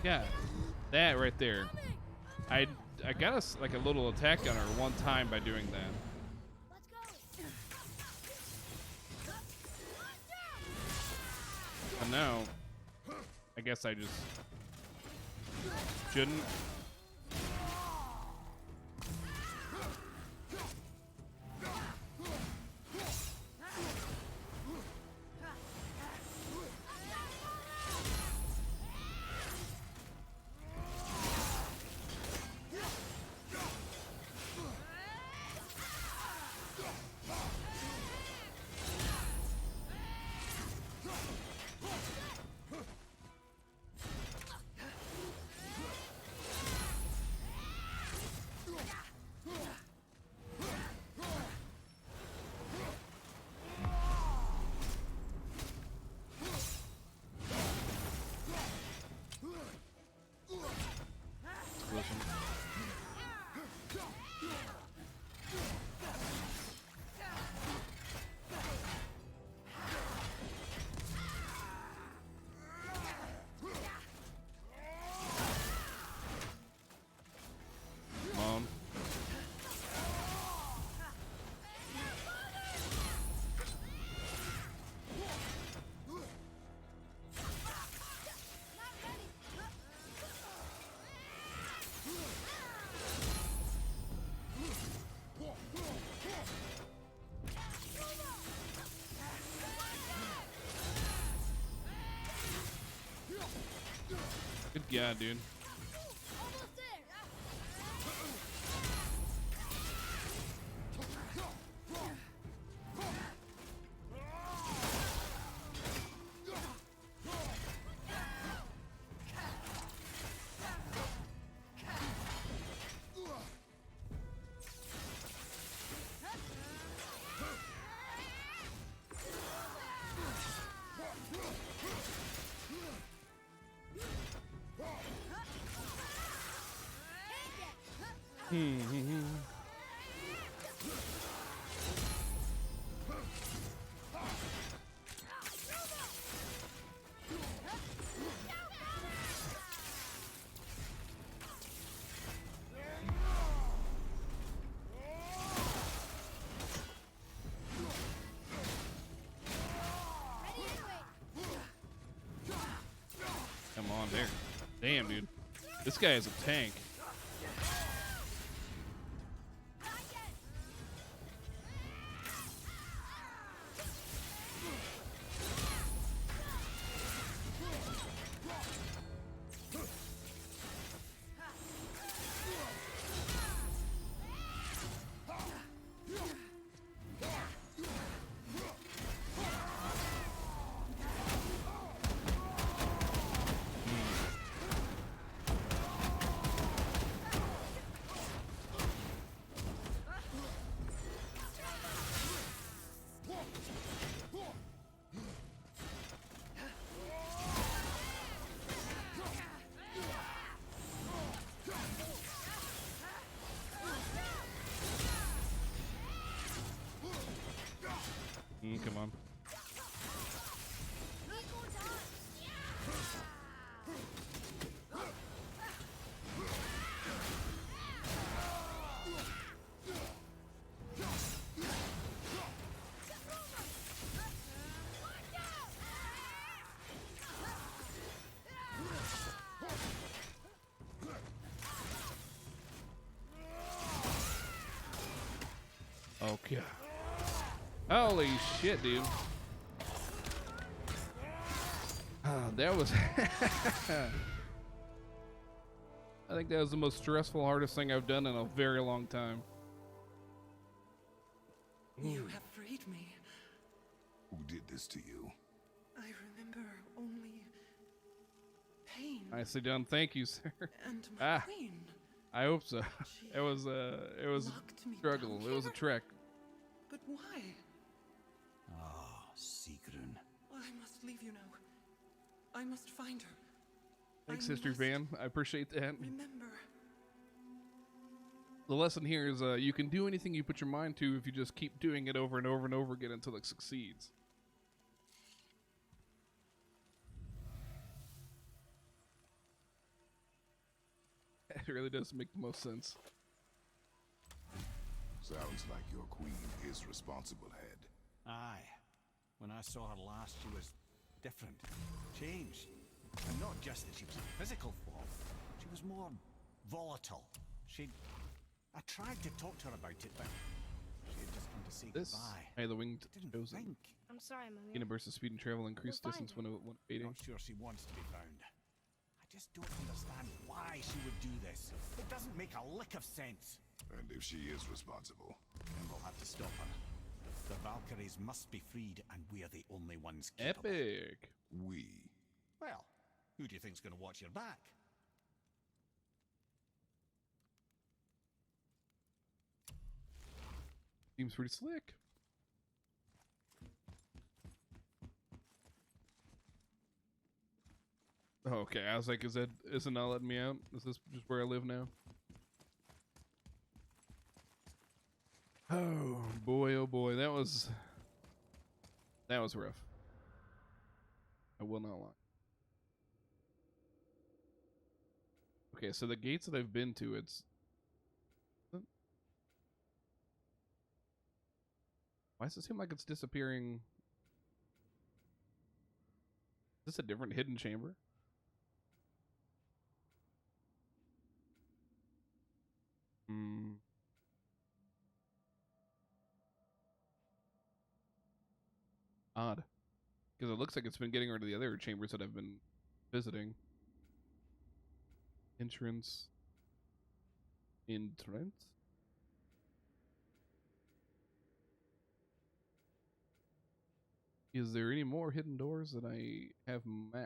Speaker 1: Yeah, that right there. I I got us like a little attack on her one time by doing that.
Speaker 3: Let's go.
Speaker 1: And now, I guess I just shouldn't. Listen. Come on. Good God, dude.
Speaker 3: Almost there.
Speaker 1: Come on, there. Damn, dude. This guy is a tank. Come on. Okay. Holy shit, dude. That was... I think that was the most stressful, hardest thing I've done in a very long time.
Speaker 2: You have freed me.
Speaker 5: Who did this to you?
Speaker 2: I remember only pain
Speaker 1: Nicely done. Thank you, sir.
Speaker 2: and my
Speaker 1: Ah.
Speaker 2: queen.
Speaker 1: I hope so. It was
Speaker 2: Locked
Speaker 1: a
Speaker 2: me
Speaker 1: struggle.
Speaker 2: down
Speaker 1: It was a
Speaker 2: here?
Speaker 1: trek.
Speaker 2: But why?
Speaker 4: Ah, Sigrun.
Speaker 2: I must leave you now. I must find her.
Speaker 1: Thanks,
Speaker 2: I
Speaker 1: History
Speaker 2: must
Speaker 1: Fan. I appreciate that.
Speaker 2: Remember.
Speaker 1: The lesson here is you can do anything you put your mind to if you just keep doing it over and over and over again until it succeeds. It really does make the most sense.
Speaker 5: Sounds like your queen is responsible, head.
Speaker 4: Aye. When I saw her last, she was different. Changed. And not just that she was in physical form. She was more volatile. I tried to talk to her about it, but she had just come to say
Speaker 1: This,
Speaker 4: goodbye.
Speaker 1: hey, the winged
Speaker 4: Didn't
Speaker 1: chosen.
Speaker 4: think.
Speaker 3: I'm sorry, Mimir.
Speaker 1: Universe's speed and travel increased
Speaker 3: We'll find
Speaker 1: distance when waiting.
Speaker 4: Not sure she wants to be found. I just don't understand why she would do this. It doesn't make a lick of sense.
Speaker 5: And if she is responsible,
Speaker 4: And we'll have to stop her. The Valkyries must be freed, and we're the only ones capable.
Speaker 1: Epic.
Speaker 5: we.
Speaker 4: Well, who do you think's going to watch your back?
Speaker 1: Seems pretty slick. Oh, okay, I was like, is it not letting me out? Is this just where I live now? Oh boy, that was rough. I will not lie. Okay, so the gates that I've been to, why does it seem like it's disappearing? Is this a different hidden chamber? Odd. Because it looks like it's been getting rid of the other chambers that I've been visiting. Entrance. Is there any more hidden doors that I have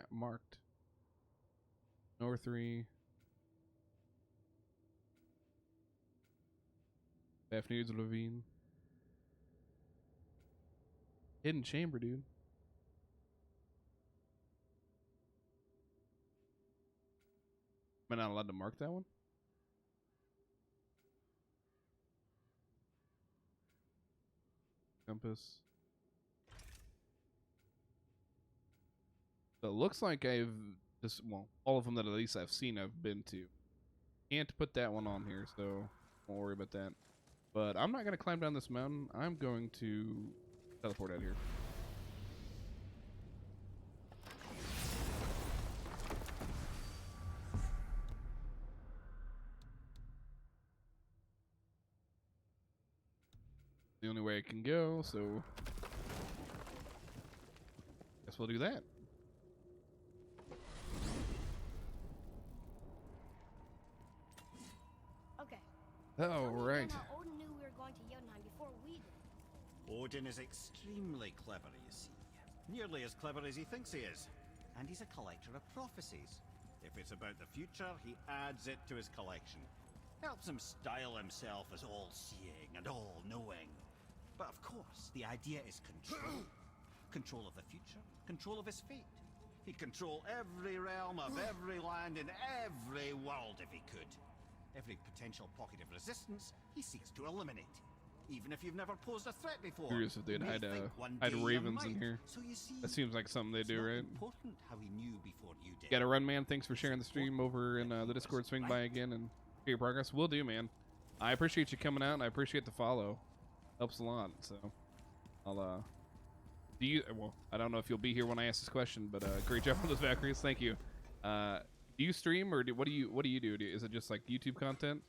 Speaker 1: marked? Northry. Fafnir's Ravine. Hidden chamber, dude. Am I not allowed to mark that one? Compass. So it looks like I've just, well, all of them that at least I've seen I've been to. Can't put that one on here, so don't worry about that. But I'm not going to climb down this mountain. I'm going to teleport out here. The only way I can go, so guess we'll do that.
Speaker 3: Okay.
Speaker 1: Oh,
Speaker 3: Tell me
Speaker 1: right.
Speaker 3: again how Odin knew we were going to Jotunheim before we did.
Speaker 4: Odin is extremely clever, you see. Nearly as clever as he thinks he is. And he's a collector of prophecies. If it's about the future, he adds it to his collection. Helps him style himself as all-seeing and all-knowing. But of course, the idea is control. Control of the future, control of his fate. He'd control every realm of every land in every world if he could. Every potential pocket of resistance, he seeks to eliminate. Even if you've never posed a threat before.
Speaker 1: Curious if they'd
Speaker 4: You may
Speaker 1: hide
Speaker 4: think one
Speaker 1: hide
Speaker 4: day you
Speaker 1: ravens in
Speaker 4: might.
Speaker 1: here.
Speaker 4: So you see,
Speaker 1: That seems like something they
Speaker 4: it's
Speaker 1: do,
Speaker 4: not
Speaker 1: right?
Speaker 4: important how he knew before you did.
Speaker 1: Got to run, man. Thanks for sharing the
Speaker 4: It's
Speaker 1: stream
Speaker 4: important
Speaker 1: over in
Speaker 4: that he
Speaker 1: the
Speaker 4: was
Speaker 1: Discord. Swing
Speaker 4: right.
Speaker 1: by again and share your progress. Will do, man. I appreciate you coming out, and I appreciate the follow. Helps a lot. So I'll do you. Well, I don't know if you'll be here when I ask this question, but great job on those Valkyries. Thank you. Do you stream or what do you do? Is it just like YouTube content?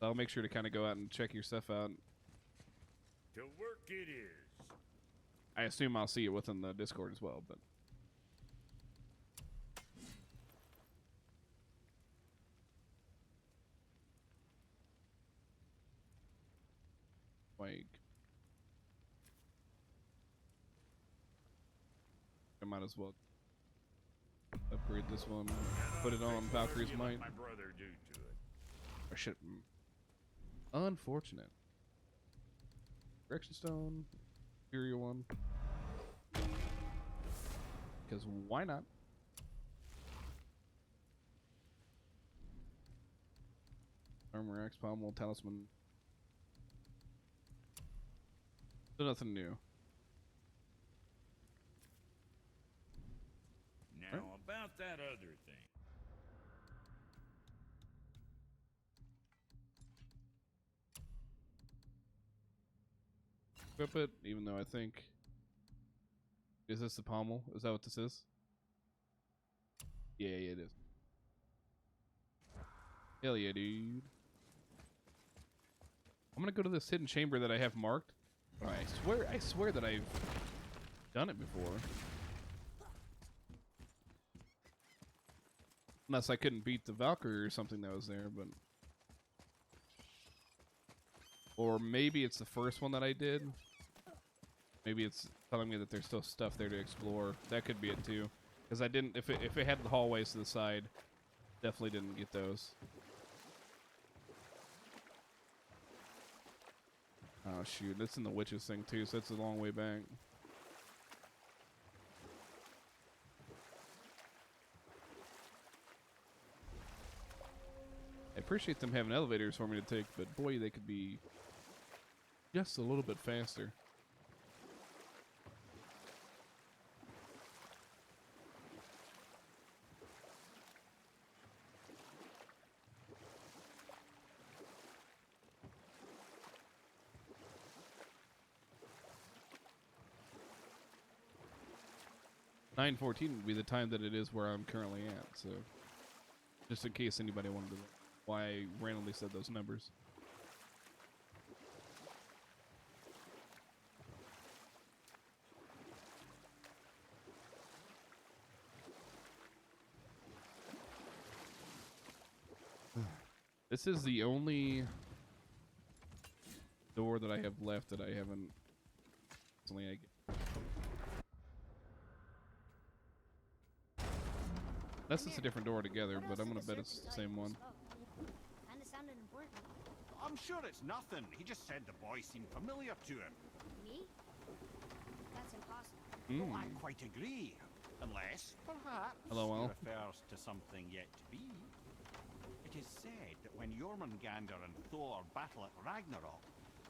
Speaker 1: I'll make sure to kind of go out and check your stuff out.
Speaker 8: To work it is.
Speaker 1: I assume I'll see it within the Discord as well, but. Like. I might as well upgrade this one, put it on Valkyrie's
Speaker 8: You
Speaker 1: Might.
Speaker 8: let my brother do to it.
Speaker 1: I should. Unfortunate. Direction Stone. Imperial one. Because why not? Armor Axe, Pommel, Talisman. Still nothing new.
Speaker 8: Now, about that other thing.
Speaker 1: equip it, even though I think... Is this the pommel? Is that what this is? Yeah, it is. Hell yeah, dude. I'm gonna go to this hidden chamber that I have marked. I swear that I've done it before. Unless I couldn't beat the Valkyrie or something that was there, but... Or maybe it's the first one that I did. Maybe it's telling me that there's still stuff there to explore. That could be it too. Because I didn't, if it had the hallways to the side, definitely didn't get those. Oh shoot, that's in the witches thing too, so that's a long way back. I appreciate them having elevators for me to take, but boy, they could be just a little bit faster. $9:14 would be the time that it is where I'm currently at, so just in case anybody wanted to know why I randomly said those numbers. This is the only door that I have left that I haven't. Unless it's a different door together, but I'm gonna bet it's the same one.
Speaker 3: Kinda sounded important.
Speaker 4: I'm sure it's nothing. He just said the boy seemed familiar to him.
Speaker 3: Me? That's impossible.
Speaker 4: Well, I quite agree. Unless, perhaps,
Speaker 1: LOL.
Speaker 4: he refers to something yet to be. It is said that when Jormungandr and Thor battle at Ragnarok,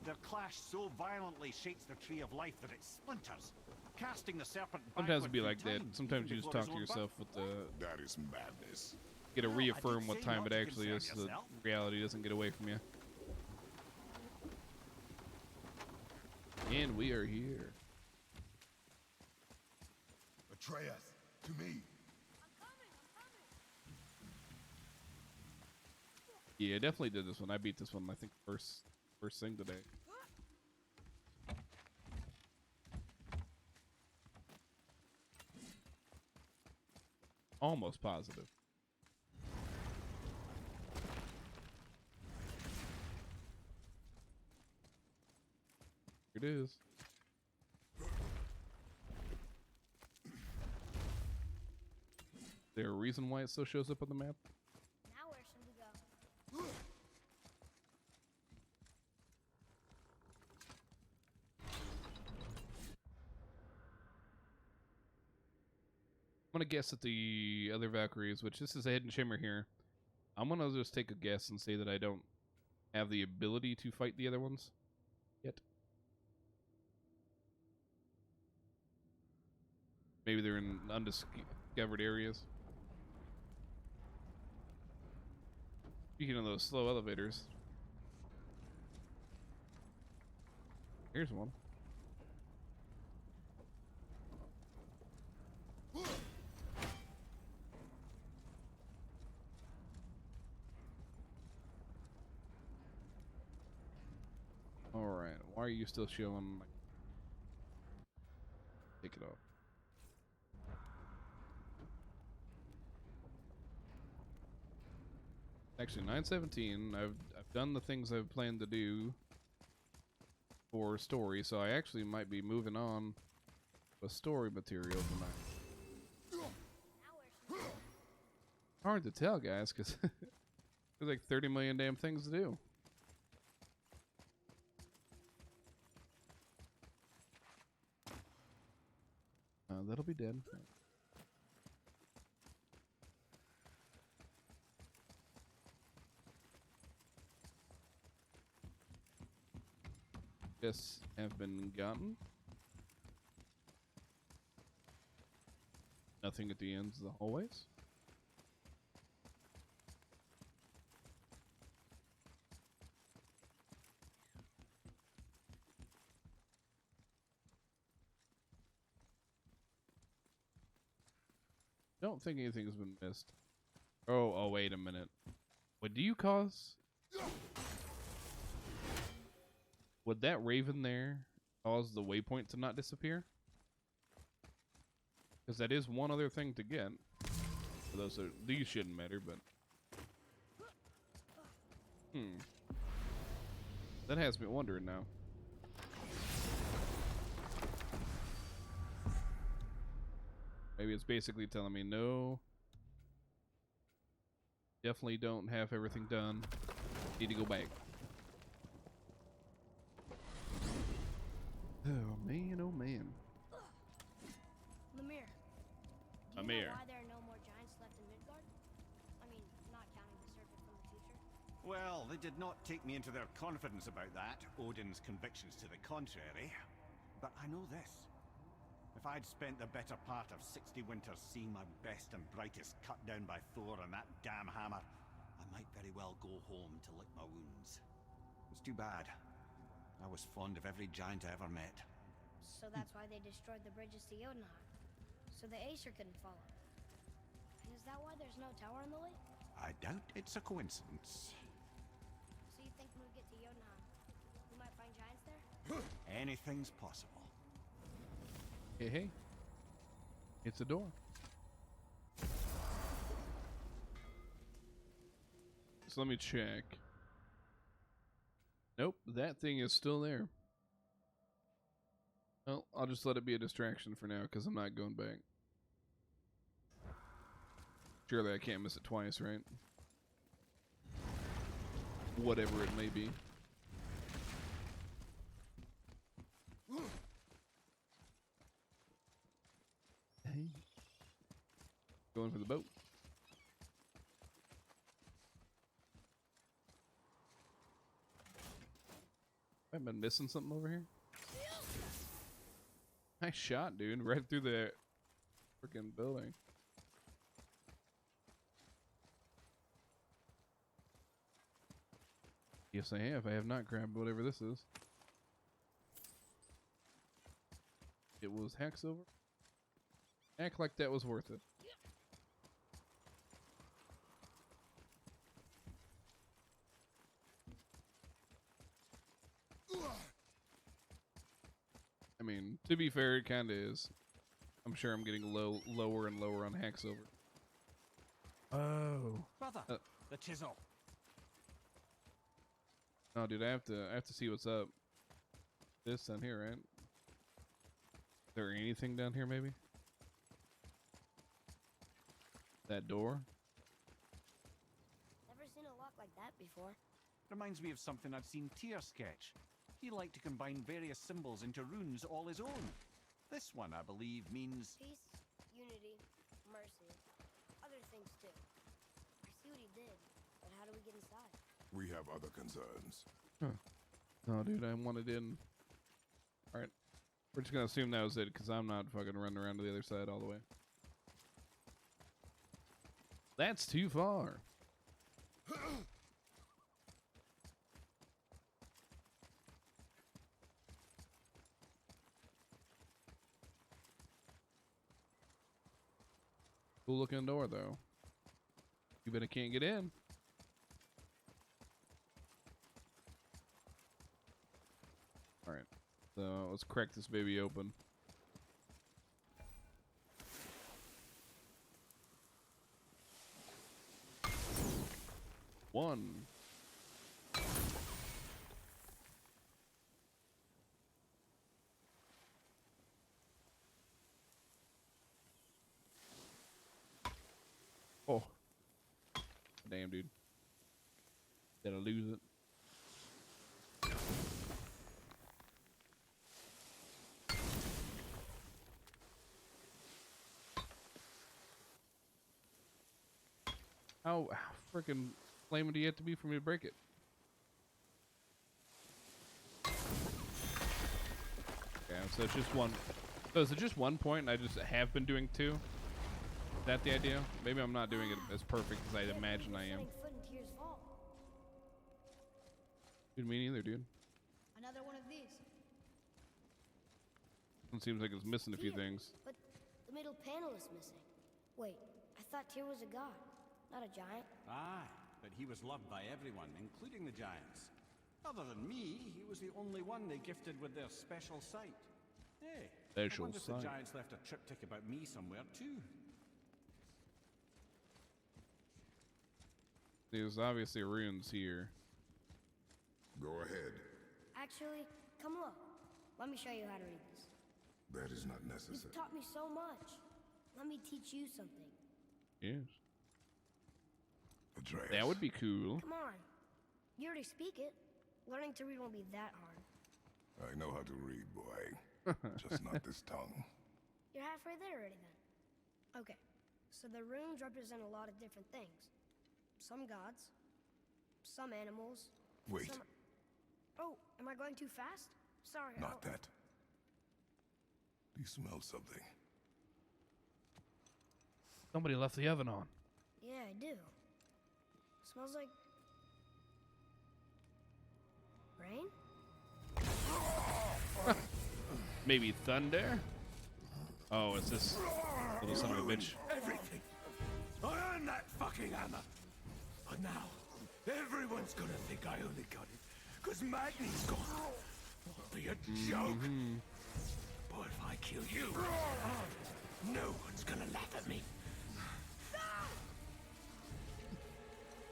Speaker 4: their clash so violently shakes the tree of life that it splinters, casting the serpent
Speaker 1: Sometimes it'd be
Speaker 4: backward
Speaker 1: like
Speaker 4: through
Speaker 1: that.
Speaker 4: time,
Speaker 1: Sometimes
Speaker 4: even
Speaker 1: you just
Speaker 4: before
Speaker 1: talk
Speaker 4: his
Speaker 1: to
Speaker 4: own
Speaker 1: yourself
Speaker 4: birth.
Speaker 1: with the...
Speaker 5: That is madness.
Speaker 1: Get to
Speaker 4: Well, I
Speaker 1: reaffirm
Speaker 4: did
Speaker 1: what
Speaker 4: say
Speaker 1: time
Speaker 4: not
Speaker 1: it
Speaker 4: to
Speaker 1: actually is,
Speaker 4: concern
Speaker 1: so
Speaker 4: yourself.
Speaker 1: that reality doesn't get away from you. And we are here.
Speaker 5: Betray us to me.
Speaker 1: Yeah, I definitely did this one. I beat this one, I think, first thing today. Almost positive. Here it is. Is there a reason why it still shows up on the map?
Speaker 3: Now where should we go?
Speaker 1: I'm gonna guess at the other Valkyries, which this is a hidden shimmer here. I'm gonna just take a guess and say that I don't have the ability to fight the other ones yet. Maybe they're in undiscovered areas. Speaking of those slow elevators, here's one. Alright, why are you still showing? Take it off. Actually, 9:17. I've done the things I've planned to do for story, so I actually might be moving on with story material tonight.
Speaker 3: Now where should we go?
Speaker 1: Hard to tell, guys, because there's like 30 million damn things to do. That'll be dead. Yes, have been gotten. Nothing at the ends of the hallways. don't think anything has been missed. Oh, wait a minute. What do you cause? Would that raven there cause the waypoint to not disappear? Because that is one other thing to get. For those are, these shouldn't matter, but that has me wondering now. Maybe it's basically telling me no. Definitely don't have everything done. Need to go back. Oh man, oh man.
Speaker 3: Lemire, do you
Speaker 1: Lemire.
Speaker 3: know why there are no more giants left in Midgard? I mean, not counting the serpent from the future.
Speaker 4: Well, they did not take me into their confidence about that, Odin's convictions to the contrary. But I know this. If I'd spent the better part of 60 winters seeing my best and brightest cut down by Thor and that damn hammer, I might very well go home to lick my wounds. It's too bad. I was fond of every giant I ever met.
Speaker 3: So that's why they destroyed the bridges to Jotunheim. So the Aesir couldn't follow. And is that why there's no tower in the lake?
Speaker 4: I doubt it's a coincidence.
Speaker 3: So you think when we get to Jotunheim, we might find giants there?
Speaker 4: Anything's possible.
Speaker 1: Hey, hey. It's a door. So let me check. Nope, that thing is still there. Well, I'll just let it be a distraction for now because I'm not going back. Surely I can't miss it twice, right? Whatever it may be. Hey. Going for the boat. I've been missing something over here. Nice shot, dude. Right through the freaking building. Yes, I have. I have not grabbed whatever this is. It was hacks over. Act like that was worth it. I mean, to be fair, it kind of is. I'm sure I'm getting lower and lower on hacks over. Oh.
Speaker 4: Brother, the chisel.
Speaker 1: No, dude, I have to see what's up. This down here, right? Is there anything down here, maybe? That door?
Speaker 3: Never seen a lock like that before.
Speaker 4: Reminds me of something I've seen Tyr sketch. He liked to combine various symbols into runes all his own. This one, I believe, means...
Speaker 3: Peace, unity, mercy, other things too. I see what he did, but how do we get inside?
Speaker 5: We have other concerns.
Speaker 1: Huh. No, dude, I wanted in. Alright. We're just gonna assume that was it, because I'm not fucking running around to the other side all the way. That's too far. Cool looking door, though. You bet I can't get in. Alright. So, let's crack this baby open. One. Oh. Damn, dude. Did I lose it? How freaking flaming do you have to be for me to break it? Yeah, so it's just one. So is it just one point and I just have been doing two? Is that the idea? Maybe I'm not doing it as perfect as I imagine I am.
Speaker 3: Setting foot in Tyr's vault.
Speaker 1: Dude, me neither, dude.
Speaker 3: Another one of these.
Speaker 1: It seems like it's missing a few
Speaker 3: Tyr,
Speaker 1: things.
Speaker 3: but the middle panel is missing. Wait, I thought Tyr was a god, not a giant.
Speaker 4: Aye, but he was loved by everyone, including the giants. Other than me, he was the only one they gifted with their special sight. Hey,
Speaker 1: Special
Speaker 4: I wonder if
Speaker 1: sight.
Speaker 4: the giants left a triptych about me somewhere too.
Speaker 1: There's obviously runes here.
Speaker 5: Go ahead.
Speaker 3: Actually, come look. Let me show you how to read this.
Speaker 5: That is not
Speaker 3: You've
Speaker 5: necessary.
Speaker 3: taught me so much. Let me teach you something.
Speaker 1: Yes.
Speaker 5: Atreus.
Speaker 1: That would be cool.
Speaker 3: Come on. You already speak it. Learning to read won't be that hard.
Speaker 5: I know how to read, boy. Just not this tongue.
Speaker 3: You're halfway there already then. Okay, so the runes represent a lot of different things. Some gods, some animals.
Speaker 5: Wait,
Speaker 3: Some... Oh, am I going too fast? Sorry.
Speaker 5: not that. Do you smell something?
Speaker 1: Somebody left the oven on.
Speaker 3: Yeah, I do. Smells like... rain?
Speaker 1: Maybe thunder? Oh, it's this little son of a bitch.
Speaker 8: Everything. I earned that fucking hammer. But now, everyone's gonna think I only got it because Magni's gone. It'll be a joke. But if I kill you, no one's gonna laugh at me.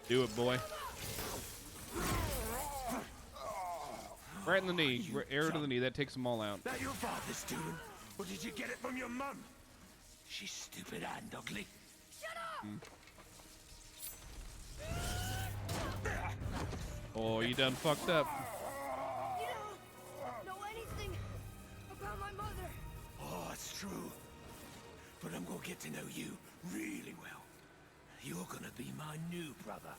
Speaker 1: Do it, boy. Right in the knee. Arrow to the knee. That takes them all out.
Speaker 8: That your father's doing? Or did you get it from your mum? She's stupid and ugly.
Speaker 1: Oh, you done fucked up.
Speaker 3: You don't know anything about my mother.
Speaker 8: Oh, it's true. But I'm gonna get to know you really well. You're gonna be my new brother.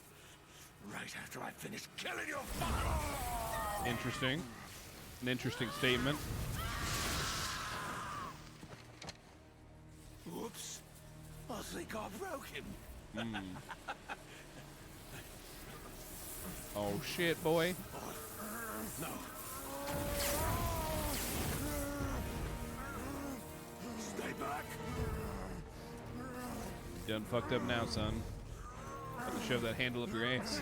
Speaker 8: Right after I finish killing your father.
Speaker 1: Interesting. An interesting statement.
Speaker 8: Whoops. I think I broke him.
Speaker 1: Oh shit, boy.
Speaker 8: No. Stay back.
Speaker 1: You done fucked up now, son. Have to shove that handle up your ass.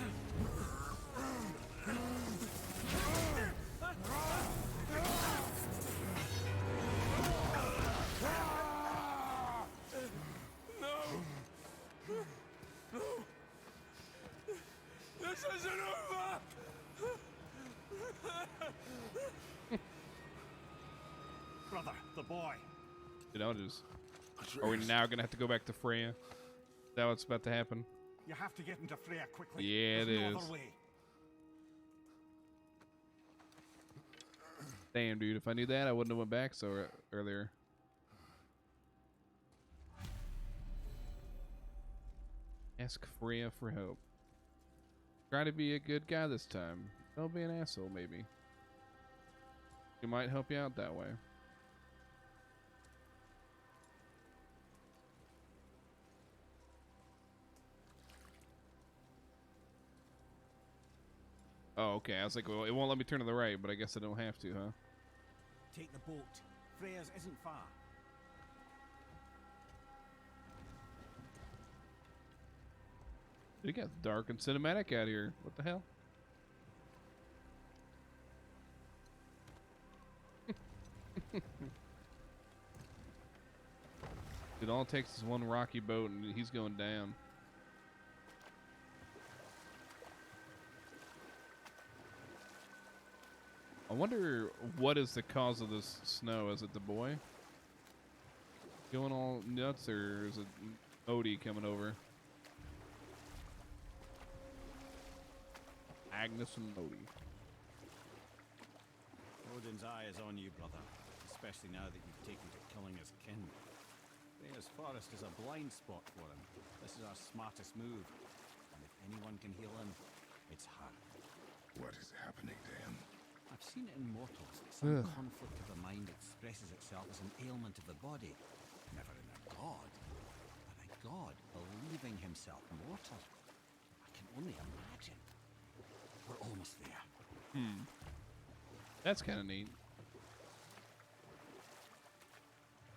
Speaker 8: This isn't over.
Speaker 4: Brother, the boy.
Speaker 1: You know, just. Are we now gonna have to go back to Freya? Is that what's about to happen?
Speaker 4: You have to get into Freya quickly.
Speaker 1: Yeah,
Speaker 4: There's
Speaker 1: it
Speaker 4: no
Speaker 1: is.
Speaker 4: other way.
Speaker 1: Damn, dude. If I knew that, I wouldn't have went back so earlier. Ask Freya for help. Try to be a good guy this time. Don't be an asshole, maybe. She might help you out that way. Oh, okay. I was like, well, it won't let me turn to the right, but I guess I don't have to, huh?
Speaker 4: Take the boat. Freya's isn't far.
Speaker 1: It got dark and cinematic out here. What the hell? It all takes is one rocky boat and he's going down. I wonder what is the cause of this snow. Is it the boy going all nuts, or is it Odie coming over? Agnes and Odie.
Speaker 4: Odin's eye is on you, brother. Especially now that you've taken to killing his kin. Freya's forest is a blind spot for him. This is our smartest move. And if anyone can heal him, it's her.
Speaker 5: What is happening to him?
Speaker 4: I've seen it in mortals. Some conflict of the mind expresses itself as an ailment of the body. Never in a god. But a god believing himself mortal. I can only imagine. We're almost there.
Speaker 1: That's kind of neat.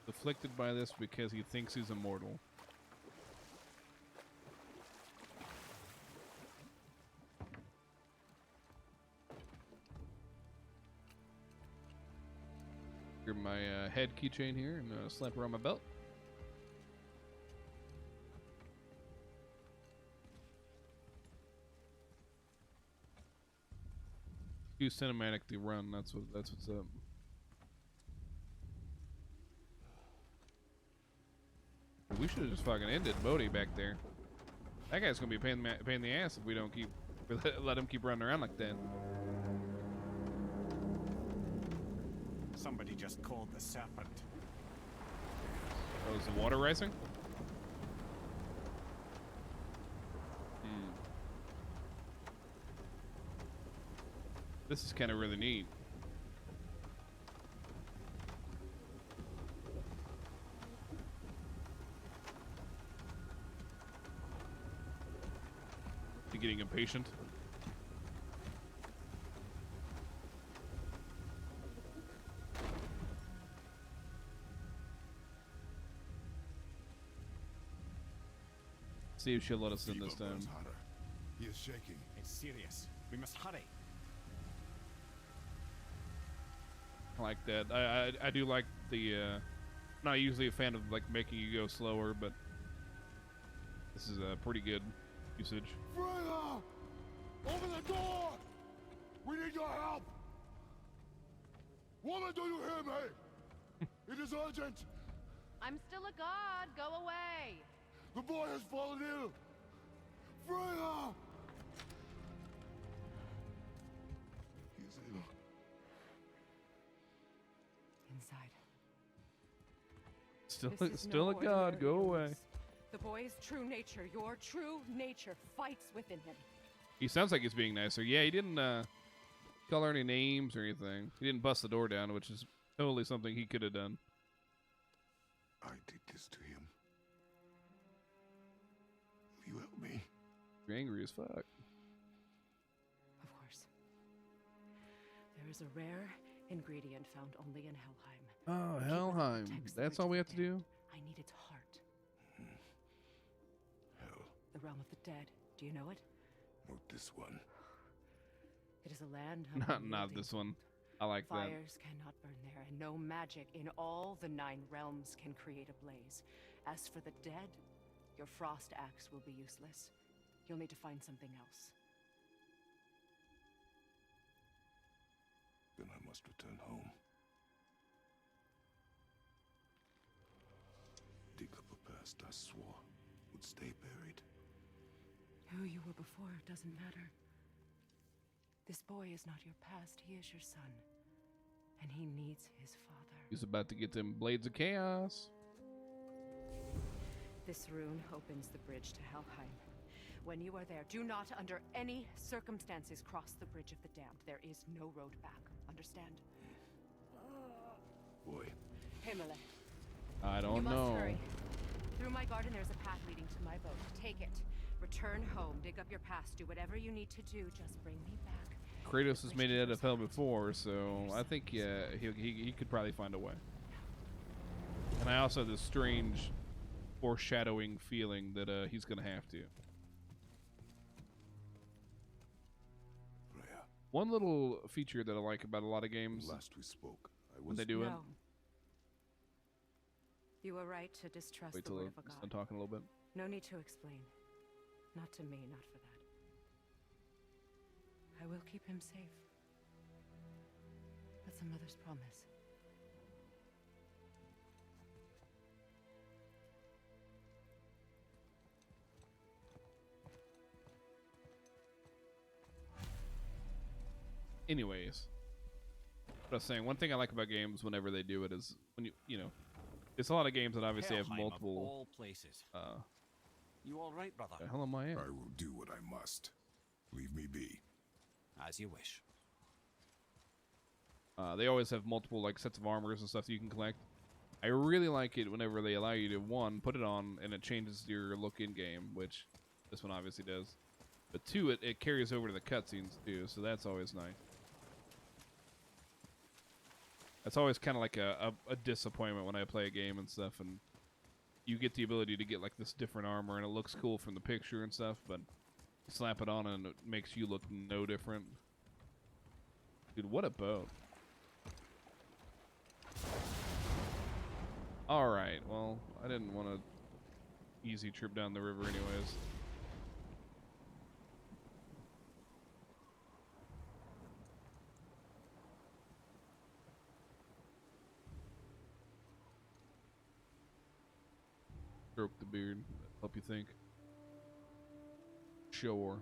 Speaker 1: Afflicted by this because he thinks he's immortal. my head keychain here and slap her on my belt. Too cinematic to run. That's what's up. We should have just fucking ended Bodhi back there. That guy's gonna be a pain in the ass if we don't keep let him keep running around like that.
Speaker 4: Somebody just called the serpent.
Speaker 1: Oh, is the water rising? This is kind of really neat. You getting impatient? See if she'll let us in this
Speaker 5: Fever
Speaker 1: time.
Speaker 5: burns hotter. He is shaking.
Speaker 4: It's serious. We must hurry.
Speaker 1: I like that. I do like the. Not usually a fan of like making you go slower, but this is a pretty good usage.
Speaker 5: Freya! Open the door! We need your help! Woman, do you hear me? It is urgent!
Speaker 9: I'm still a god. Go away.
Speaker 5: The boy has fallen ill! Freya! He is ill.
Speaker 9: Inside. This is
Speaker 1: Still
Speaker 9: no
Speaker 1: a god.
Speaker 9: ordinary
Speaker 1: Go away.
Speaker 9: illness. The boy's true nature, your true nature, fights within him.
Speaker 1: He sounds like he's being nicer. Yeah, he didn't call her any names or anything. He didn't bust the door down, which is totally something he could have done.
Speaker 5: I did this to him. Will you help me?
Speaker 1: You're angry as fuck.
Speaker 9: Of course. There is a rare ingredient found only in Helheim.
Speaker 1: Oh,
Speaker 9: Keep it
Speaker 1: Helheim.
Speaker 9: protects the
Speaker 1: That's
Speaker 9: bridge
Speaker 1: all we
Speaker 9: of
Speaker 1: have to
Speaker 9: the
Speaker 1: do?
Speaker 9: damned. I need its heart.
Speaker 5: Hell,
Speaker 9: The realm of the dead. Do you know it?
Speaker 5: not this one.
Speaker 9: It is a land of
Speaker 1: Not
Speaker 9: unyielding
Speaker 1: this one. I like that.
Speaker 9: Fires cannot burn there, and no magic in all the 9 realms can create a blaze. As for the dead, your frost axe will be useless. You'll need to find something else.
Speaker 5: Then I must return home. Dig up a past I swore would stay buried.
Speaker 9: Who you were before doesn't matter. This boy is not your past, he is your son. And he needs his father.
Speaker 1: He's about to get them blades of chaos.
Speaker 9: This rune opens the bridge to Helheim. When you are there, do not under any circumstances cross the bridge of the damned. There is no road back. Understand?
Speaker 5: Boy,
Speaker 9: Himalay.
Speaker 1: I
Speaker 9: You
Speaker 1: don't
Speaker 9: must
Speaker 1: know.
Speaker 9: hurry. Through my garden, there's a path leading to my boat. Take it. Return home. Dig up your past. Do whatever you need to do. Just bring me back.
Speaker 1: Kratos has made it out of hell before, so I think he could probably find a way. And I also have this strange foreshadowing feeling that he's gonna have to.
Speaker 5: Freya,
Speaker 1: One little feature that I like about a lot of games
Speaker 5: last we spoke, I
Speaker 1: when
Speaker 5: was
Speaker 1: they do it.
Speaker 9: No. You were right to distrust
Speaker 1: Wait
Speaker 9: the
Speaker 1: till
Speaker 9: word
Speaker 1: I'm
Speaker 9: of a
Speaker 1: done
Speaker 9: god.
Speaker 1: talking a little bit.
Speaker 9: No need to explain. Not to me, not for that. I will keep him safe. That's a mother's promise.
Speaker 1: Anyways, what I was saying, one thing I like about games whenever they do it is when you know, it's a lot of games that obviously have
Speaker 4: Helheim of
Speaker 1: multiple.
Speaker 4: all places. You all right, brother?
Speaker 1: The hell am I in?
Speaker 5: I will do what I must. Leave me be.
Speaker 4: As you wish.
Speaker 1: They always have multiple like sets of armors and stuff that you can collect. I really like it whenever they allow you to one, put it on and it changes your look in game, which this one obviously does. But two, it carries over to the cutscenes too, so that's always nice. That's always kind of like a disappointment when I play a game and stuff, and you get the ability to get like this different armor and it looks cool from the picture and stuff, but you slap it on and it makes you look no different. Dude, what a boat. All right. Well, I didn't want to easy trip down the river anyways. Stroke the beard. Help you think. Sure.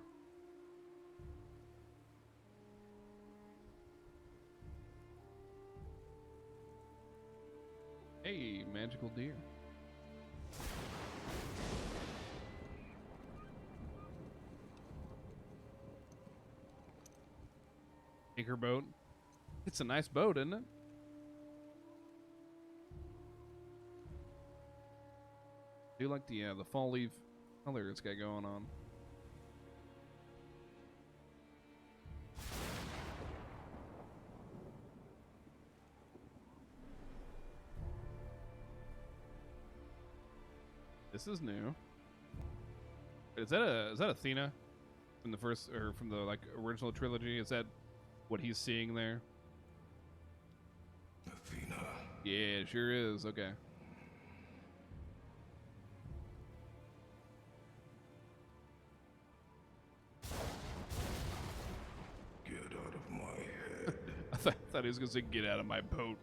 Speaker 1: Hey, magical deer. Anchor boat. It's a nice boat, isn't it? I do like the fall leaf color it's got going on. This is new. Is that Athena from the first or from the like original trilogy? Is that what he's seeing there?
Speaker 8: Athena.
Speaker 1: Yeah, it sure is. Okay.
Speaker 8: Get out of my head.
Speaker 1: I thought he was gonna say, "Get out of my boat."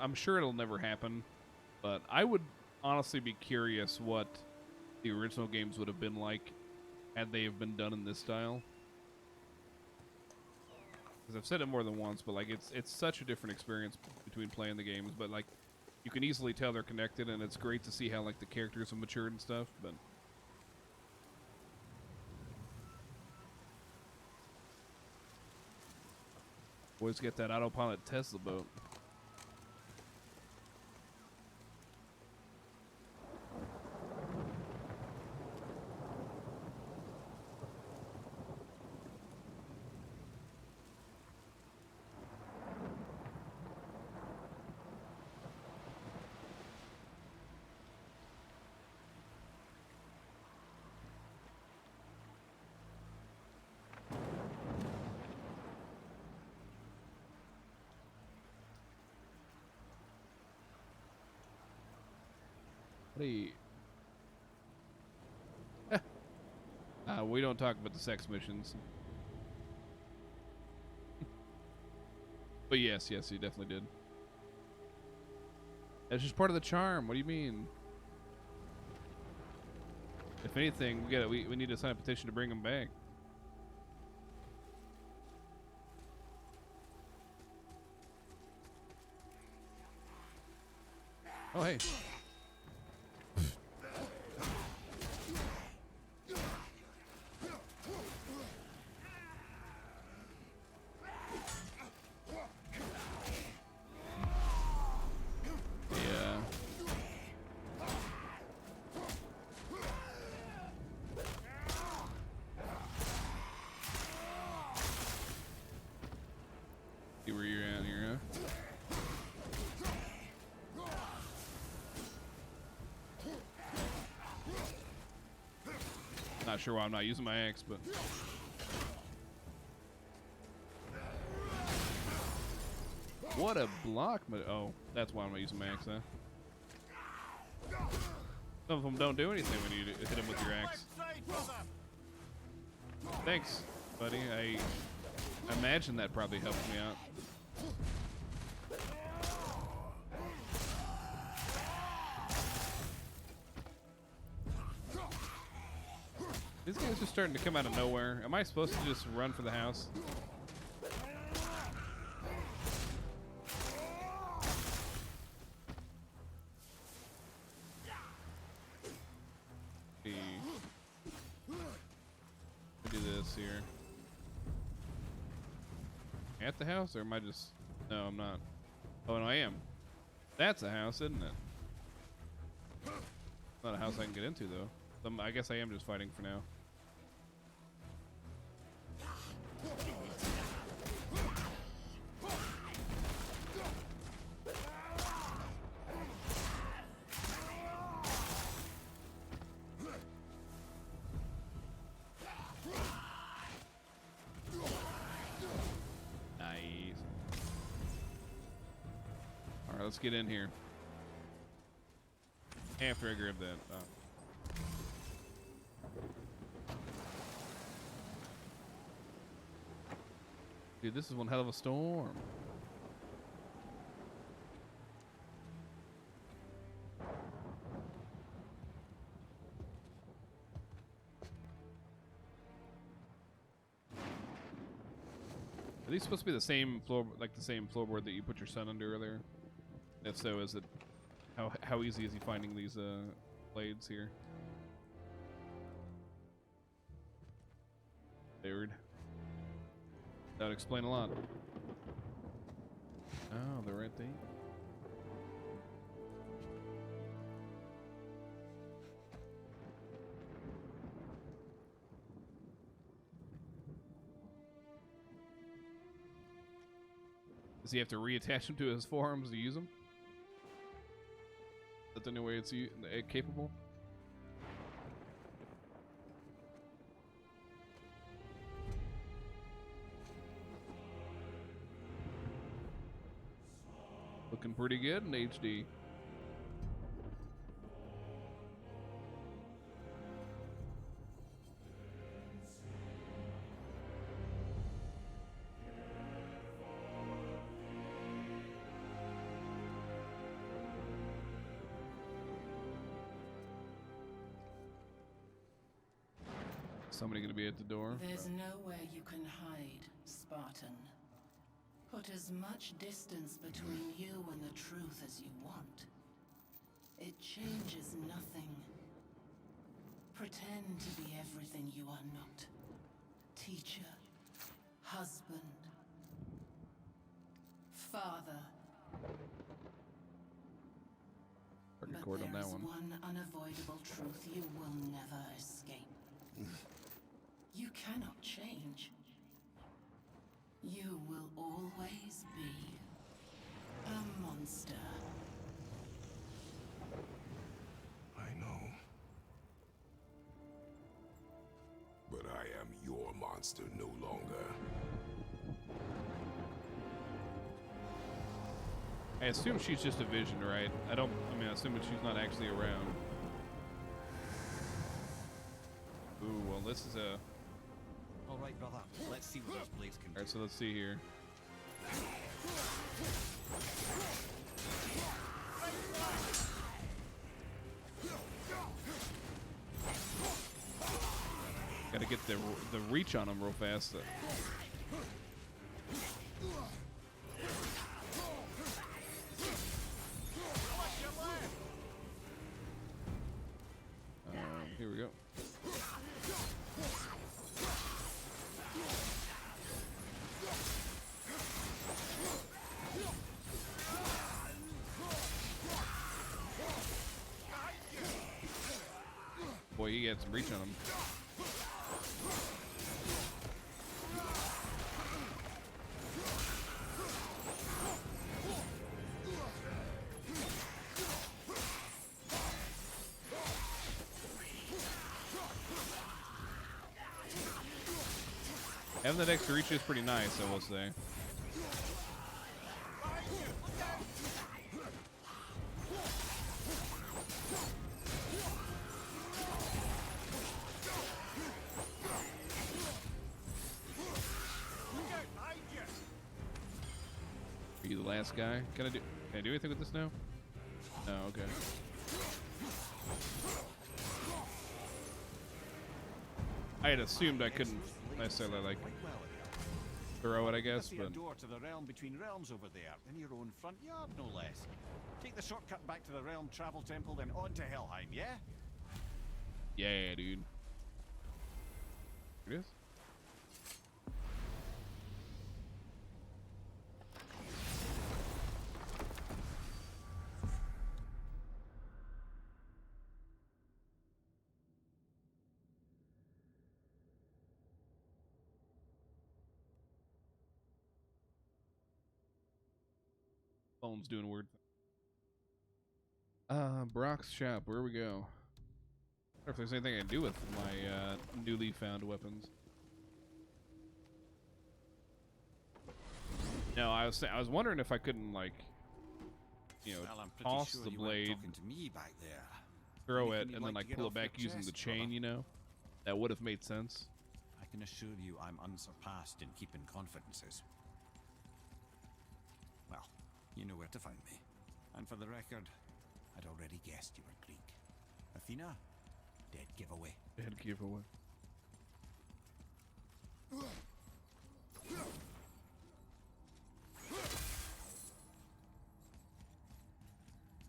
Speaker 1: I'm sure it'll never happen, but I would honestly be curious what the original games would have been like had they have been done in this style. Because I've said it more than once, but like it's such a different experience between playing the games, but like you can easily tell they're connected, and it's great to see how like the characters have matured and stuff, but always get that autopilot Tesla boat. Hey. We don't talk about the sex missions. But yes, you definitely did. That's just part of the charm. What do you mean? If anything, we need to sign a petition to bring him back. Oh, hey. See where you're at here, huh? Not sure why I'm not using my axe, but what a block! Oh, that's why I'm not using my axe, huh? Some of them don't do anything when you hit them with your axe. Thanks, buddy. I imagine that probably helped me out. These guys are starting to come out of nowhere. Am I supposed to just run for the house? Do this here. At the house, or am I just... No, I'm not. Oh, no, I am. That's a house, isn't it? Not a house I can get into, though. I guess I am just fighting for now. let's get in here. After I grab that. Dude, this is one hell of a storm. Are these supposed to be the same floor, like the same floorboard that you put your son under earlier? If so, is it how easy is he finding these blades here? Weird. That would explain a lot. Oh, they're right there. Does he have to reattach them to his forearms to use them? Is that the only way it's capable? Looking pretty good in HD. Somebody gonna be at the door?
Speaker 10: There's nowhere you can hide, Spartan. Put as much distance between you and the truth as you want. It changes nothing. Pretend to be everything you are not. Teacher, husband, father.
Speaker 1: But
Speaker 10: But there is one unavoidable truth you will never escape. You cannot change. You will always be a monster.
Speaker 8: I know. But I am your monster no longer.
Speaker 1: I assume she's just a vision, right? I assume she's not actually around. Ooh, well, this is a...
Speaker 4: All right, brother. Let's see what those blades can do.
Speaker 1: Alright, so let's see here. Gotta get the reach on them real fast. Here we go. Boy, he had some reach on him. Having that extra reach is pretty nice, I will say. Are you the last guy? Can I do anything with this now? No, okay. I had assumed I couldn't necessarily like throw it, I guess, but
Speaker 4: a door to the realm between realms over there, in your own front yard, no less. Take the shortcut back to the realm travel temple, then on to Helheim, yeah?
Speaker 1: Yeah, dude. Here it is. Phone's doing weird. Brock's shop. Where we go? I wonder if there's anything I can do with my newly found weapons. No, I was wondering if I couldn't, like, you know,
Speaker 4: Well, I'm pretty
Speaker 1: toss
Speaker 4: sure
Speaker 1: the
Speaker 4: you weren't
Speaker 1: blade,
Speaker 4: talking to me back there.
Speaker 1: throw it,
Speaker 4: Anything you'd
Speaker 1: and then
Speaker 4: like
Speaker 1: like
Speaker 4: to get
Speaker 1: pull it
Speaker 4: off your
Speaker 1: back using the
Speaker 4: chest,
Speaker 1: chain,
Speaker 4: brother?
Speaker 1: you know, that would have made sense.
Speaker 4: I can assure you I'm unsurpassed in keeping confidences. Well, you know where to find me. And for the record, I'd already guessed you were Greek. Athena? Dead giveaway.
Speaker 1: Dead giveaway.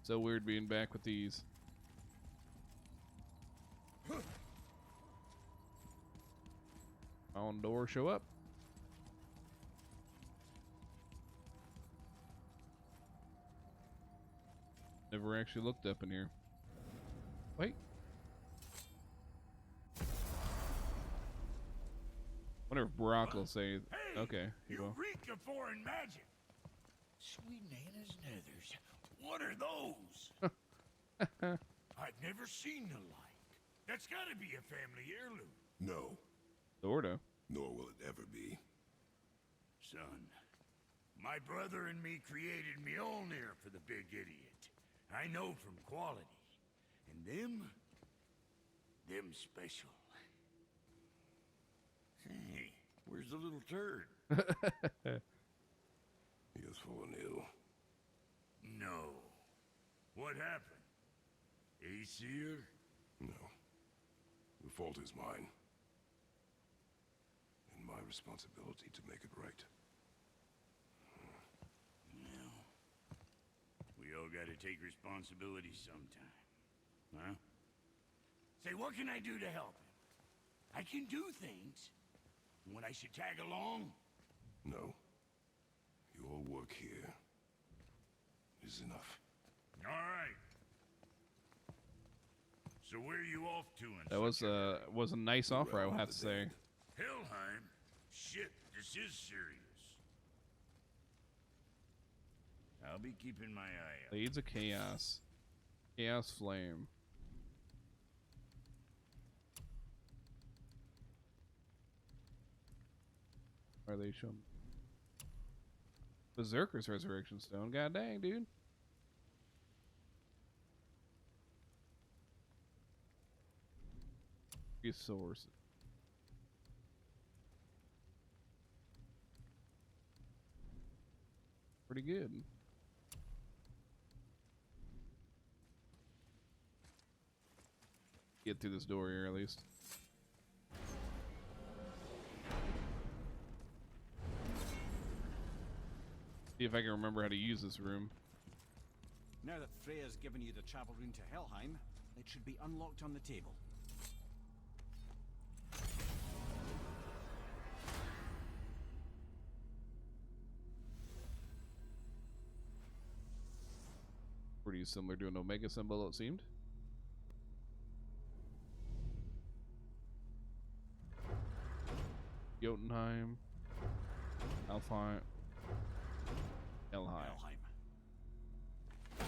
Speaker 1: So weird being back with these. On door, show up. Never actually looked up in here. Wait. Wonder if Brock will say,
Speaker 8: Hey,
Speaker 1: okay, he
Speaker 8: you
Speaker 1: will.
Speaker 8: reek of foreign magic. Sweet Nana's nethers. What are those? I've never seen the like. That's gotta be a family heirloom.
Speaker 5: No,
Speaker 1: Sorta.
Speaker 5: nor will it ever be.
Speaker 8: Son, my brother and me created Mjolnir for the big idiot. I know from quality. And them special. Hey, where's the little turd?
Speaker 5: He has fallen ill.
Speaker 8: No. What happened? Aesir?
Speaker 5: No. The fault is mine. And my responsibility to make it right.
Speaker 8: Well, we all gotta take responsibility sometime. Huh? Say, what can I do to help him? I can do things. When I should tag along?
Speaker 5: No. Your work here is enough.
Speaker 8: All right. So where are you off to?
Speaker 1: That was a nice offer, I would have to say.
Speaker 8: Helheim? Shit, this is serious. I'll be keeping my eye out.
Speaker 1: Blades of Chaos. Chaos Flame. Are they showing? Berserker's Resurrection Stone. God dang, dude. Resources. Pretty good. Get through this door here at least. See if I can remember how to use this room.
Speaker 4: Now that Freya's given you the travel rune to Helheim, it should be unlocked on the table.
Speaker 1: Pretty similar to an Omega symbol, it seemed. Jotunheim. Alfheim. Helheim.
Speaker 4: That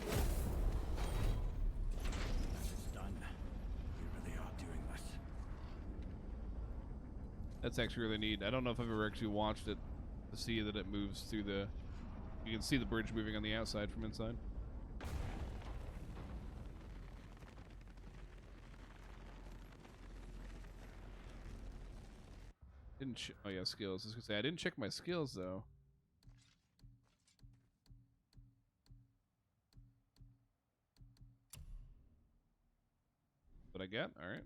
Speaker 4: is done. Here they are doing this.
Speaker 1: That's actually really neat. I don't know if I've ever actually watched it to see that it moves through the... You can see the bridge moving on the outside from inside. Oh yeah, skills. I was gonna say I didn't check my skills though. What I got? All right.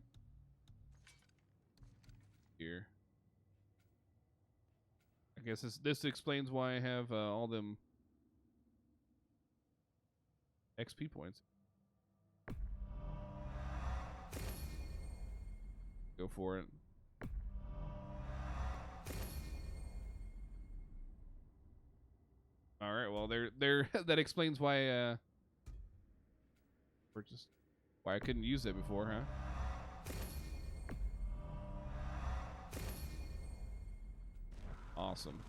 Speaker 1: Here. I guess this explains why I have all them XP points. Go for it. All right. Well, there. That explains why. Purchased. Why I couldn't use it before, huh? Awesome.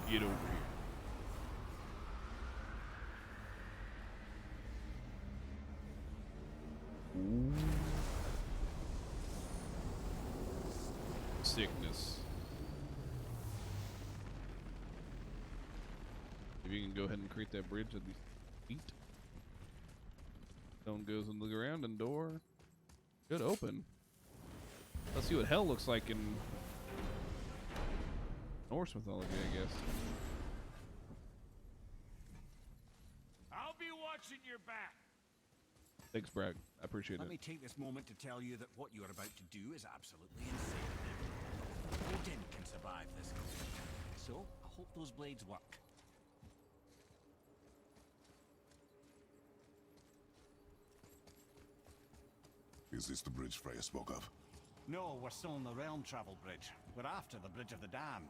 Speaker 1: Get over here. Ooh. Sickness. If you can go ahead and create that bridge, that'd be sweet. Stone goes into the ground and door should open. Let's see what hell looks like in Norse mythology, I guess.
Speaker 8: I'll be watching your back.
Speaker 1: Thanks, Bragg. I appreciate
Speaker 4: Let
Speaker 1: it.
Speaker 4: me take this moment to tell you that what you are about to do is absolutely insane. Odin can survive this cold. So, I hope those blades work.
Speaker 5: Is this the bridge Freya spoke of?
Speaker 4: No, we're still on the realm travel bridge. We're after the Bridge of the Damned.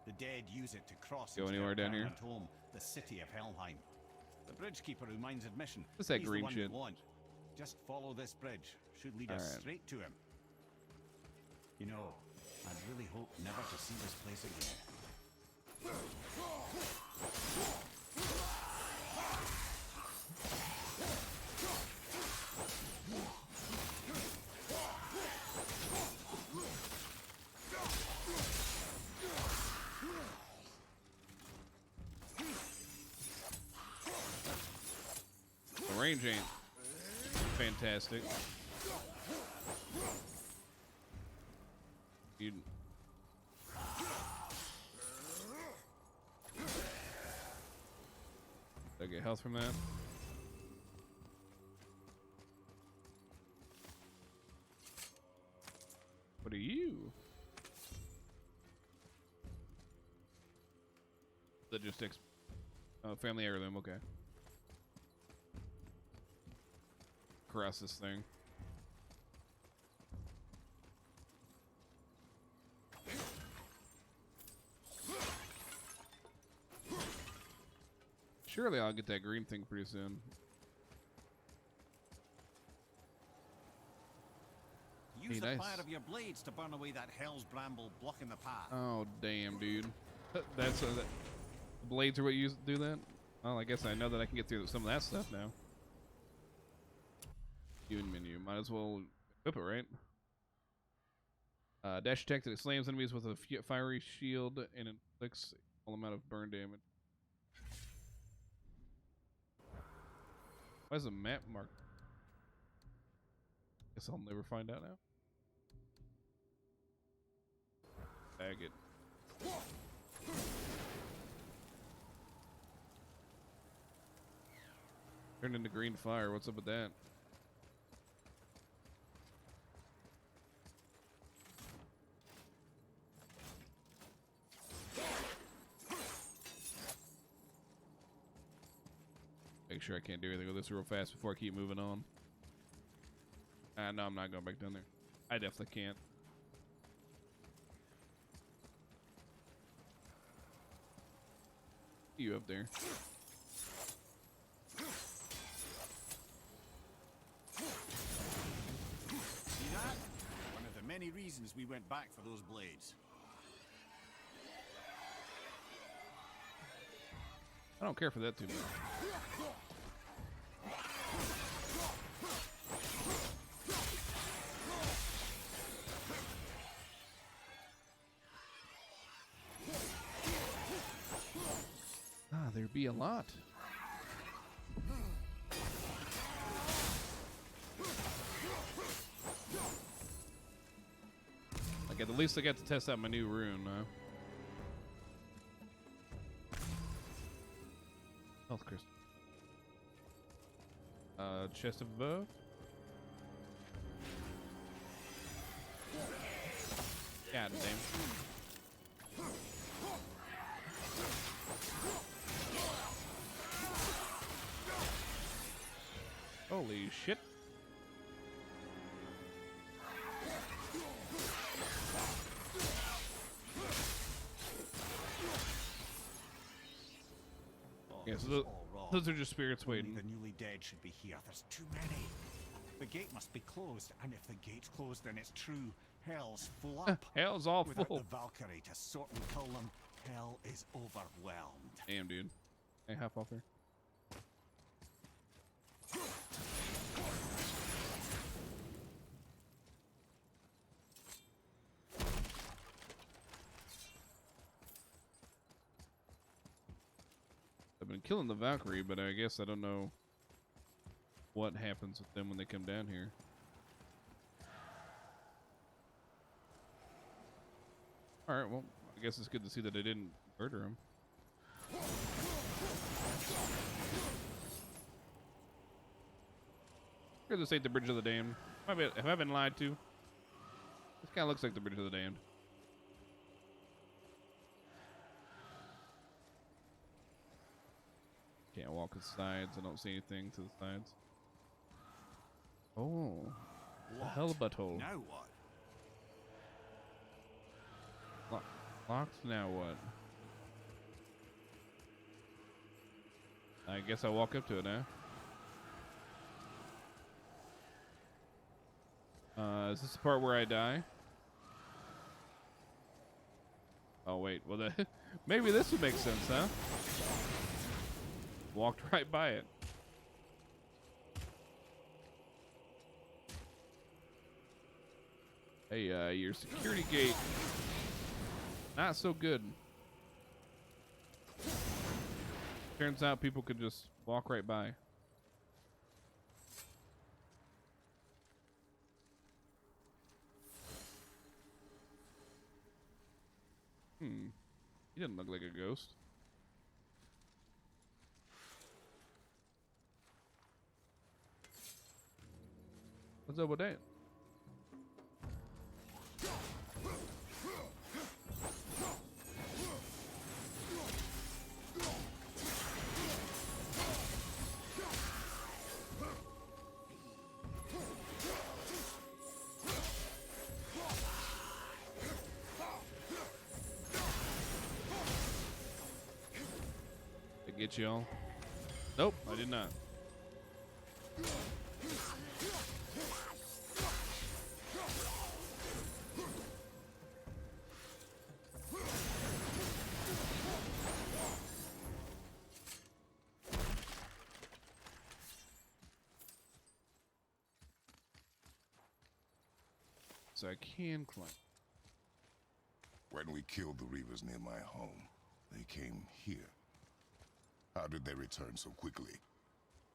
Speaker 4: The dead use it to cross
Speaker 1: Go
Speaker 4: into
Speaker 1: anywhere
Speaker 4: their
Speaker 1: down here?
Speaker 4: permanent home, the city of Helheim. The bridgekeeper who minds admission.
Speaker 1: What's that
Speaker 4: He's
Speaker 1: green
Speaker 4: the one
Speaker 1: shit?
Speaker 4: you want. Just follow this bridge. Should lead us
Speaker 1: Alright.
Speaker 4: straight to him. You know, I'd really hope never to see this place again.
Speaker 1: The range ain't fantastic. You did I get health from that? What are you? Logistics. Oh, family heirloom, okay. Across this thing. Surely I'll get that green thing pretty soon.
Speaker 4: Use
Speaker 1: Hey,
Speaker 4: the
Speaker 1: nice.
Speaker 4: fire of your blades to burn away that hell's bramble blocking the path.
Speaker 1: Oh damn, dude. That's the blades are what you do that? Well, I guess I know that I can get through some of that stuff now. Viewing menu. Might as well equip it, right? Dash attack that it slams enemies with a fiery shield and inflicts all amount of burn damage. Why is the map marked? Guess I'll never find out now. Bag it. Turned into green fire. What's up with that? Make sure I can't do anything with this real fast before I keep moving on. No, I'm not going back down there. I definitely can't. You up there?
Speaker 4: See that? One of the many reasons we went back for those blades.
Speaker 1: I don't care for that too much. Ah, there'd be a lot. Like at the least I got to test out my new rune, health crystal. Chest above. God damn. Holy shit. Yeah, so
Speaker 4: All wrong.
Speaker 1: those are just spirits
Speaker 4: Only
Speaker 1: waiting.
Speaker 4: the newly dead should be here. There's too many. The gate must be closed, and if the gate's closed, then it's true. Hell's full up.
Speaker 1: Hell's all
Speaker 4: Without
Speaker 1: full.
Speaker 4: the Valkyrie to sort and kill them, hell is overwhelmed.
Speaker 1: Damn, dude. Hey, hop off there. killing the Valkyrie, but I guess I don't know what happens with them when they come down here. Alright, well, I guess it's good to see that I didn't murder him. Here, this ain't the Bridge of the Damned. Have I been lied to? This kind of looks like the Bridge of the Damned. Can't walk the sides. I don't see anything to the sides. Oh. A hell of a butthole.
Speaker 4: Now what?
Speaker 1: Locked, now what? I guess I'll walk up to it now. Is this the part where I die? Oh wait, well maybe this would make sense, huh? Walked right by it. Hey, your security gate, not so good. Turns out people could just walk right by. He doesn't look like a ghost. What's up with that? Get y'all? Nope, I did not. So I can climb.
Speaker 5: When we killed the Reavers near my home, they came here. How did they return so quickly?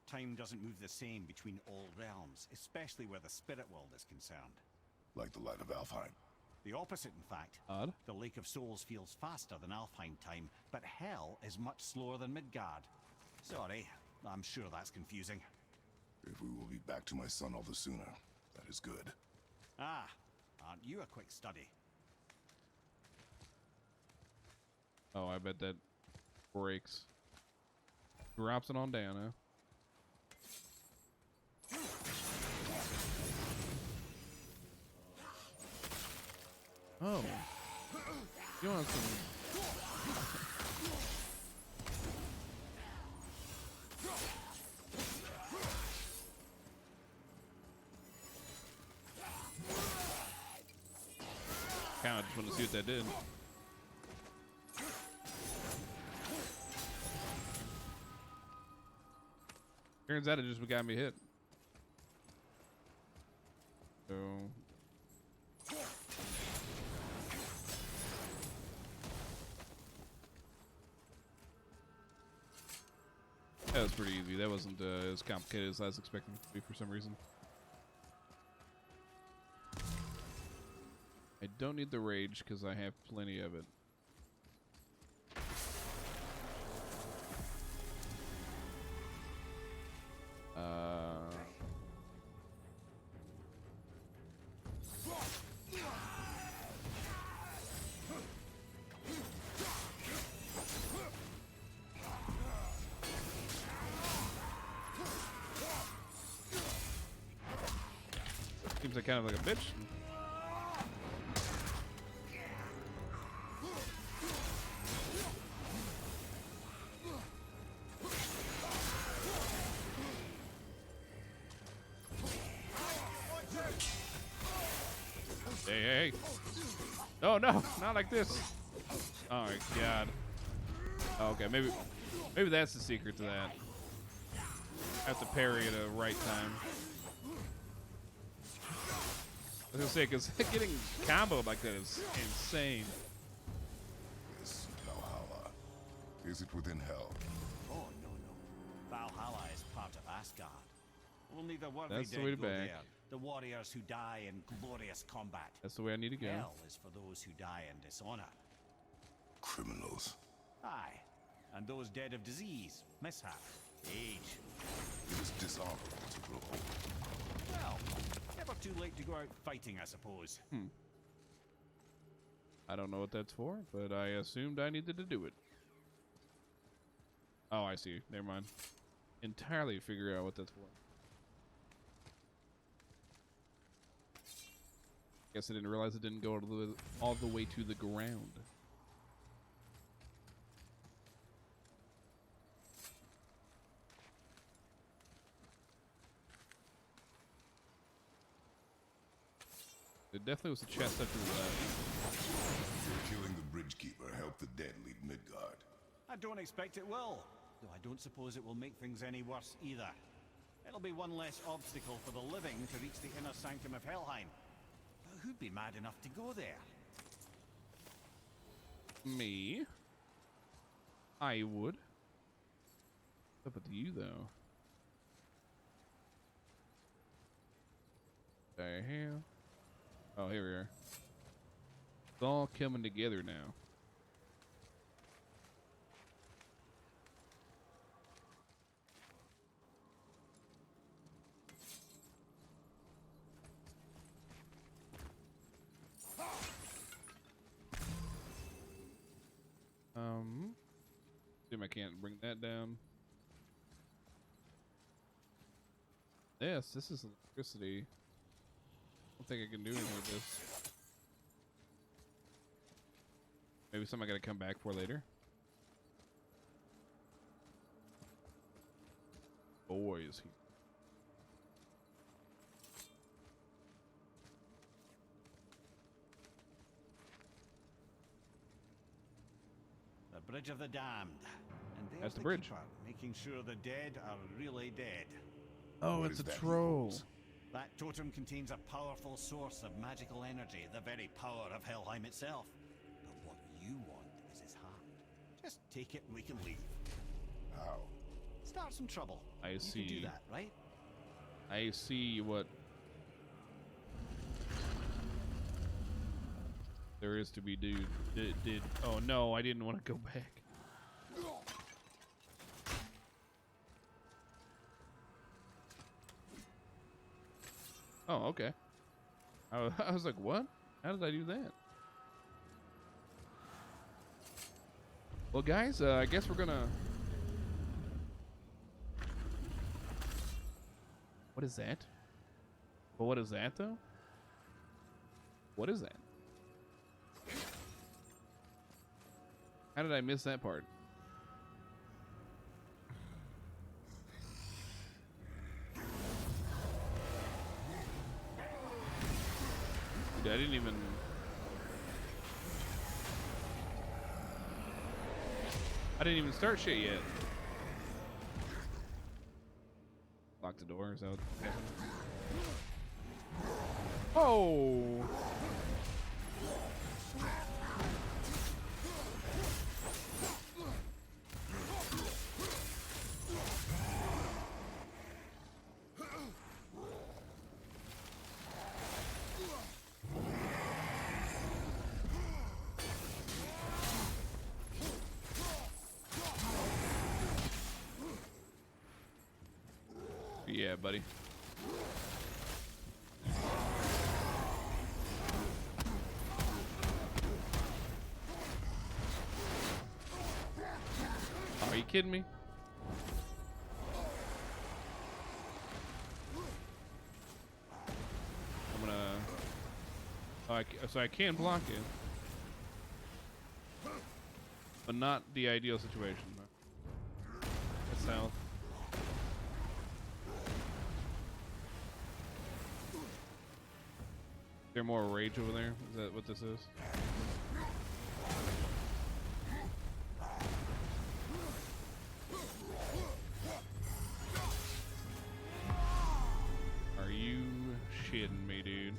Speaker 4: Time doesn't move the same between all realms, especially where the spirit world is concerned.
Speaker 5: Like the light of Alfheim.
Speaker 4: The opposite, in fact.
Speaker 1: Odd.
Speaker 4: The Lake of Souls feels faster than Alfheim time, but Hell is much slower than Midgard. Sorry, I'm sure that's confusing.
Speaker 5: If we will be back to my son all the sooner, that is good.
Speaker 4: Ah, aren't you a quick study?
Speaker 1: Oh, I bet that breaks. Drops it on down, huh? Oh. You want some... Kinda just want to see what that did. Turns out it just got me hit. So... That was pretty easy. That wasn't as complicated as I was expecting it to be for some reason. I don't need the rage because I have plenty of it. Seems like kind of like a bitch. Hey, hey, hey. No, no, not like this. Oh my god. Okay, maybe that's the secret to that. I have to parry at the right time. I was gonna say, because getting comboed like that is insane.
Speaker 5: This Valhalla. Is it within hell?
Speaker 4: Oh no, Valhalla is part of Asgard. Only the worthy
Speaker 1: That's the
Speaker 4: dead
Speaker 1: way
Speaker 4: go
Speaker 1: back.
Speaker 4: there. The warriors who die in glorious combat.
Speaker 1: That's the way I need to go.
Speaker 4: Hell is for those who die in dishonor.
Speaker 5: Criminals.
Speaker 4: Aye. And those dead of disease, mishap, age.
Speaker 5: It is dishonorable to grow old.
Speaker 4: Well, never too late to go out fighting, I suppose.
Speaker 1: I don't know what that's for, but I assumed I needed to do it. Oh, I see. Never mind. Entirely figure out what that's for. Guess I didn't realize it didn't go all the way to the ground. There definitely was a chest up to the left.
Speaker 5: Killing the bridgekeeper helped the dead leave Midgard.
Speaker 4: I don't expect it will, though I don't suppose it will make things any worse either. It'll be one less obstacle for the living to reach the inner sanctum of Helheim. But who'd be mad enough to go there?
Speaker 1: Me? I would. What's up with you, though? The hell? Oh, here we are. It's all coming together now. See if I can't bring that down. Yes, this is electricity. I don't think I can do anything with this. Maybe something I gotta come back for later. Boys.
Speaker 4: The Bridge of the Damned. And there's
Speaker 1: That's the bridge.
Speaker 4: keeper, making sure the dead are really dead.
Speaker 1: Oh,
Speaker 5: What
Speaker 1: it's
Speaker 5: is
Speaker 1: a
Speaker 5: that he
Speaker 1: troll.
Speaker 5: holds?
Speaker 4: That totem contains a powerful source of magical energy, the very power of Helheim itself. But what you want is his heart. Just take it and we can leave.
Speaker 5: How?
Speaker 4: Start some trouble.
Speaker 1: I
Speaker 4: You
Speaker 1: see.
Speaker 4: can do that, right?
Speaker 1: I see what there is to be did. Oh no, I didn't want to go back. Oh, okay. I was like, what? How did I do that? Well, guys, I guess we're gonna... What is that? Well, what is that, though? What is that? How did I miss that part? Dude, I didn't even... I didn't even start shit yet. Lock the door, is that what happened? Oh! Yeah, buddy. Are you kidding me? I'm gonna... Oh, so I can block it. But not the ideal situation. That's south. Is there more rage over there? Is that what this is? Are you shitting me, dude?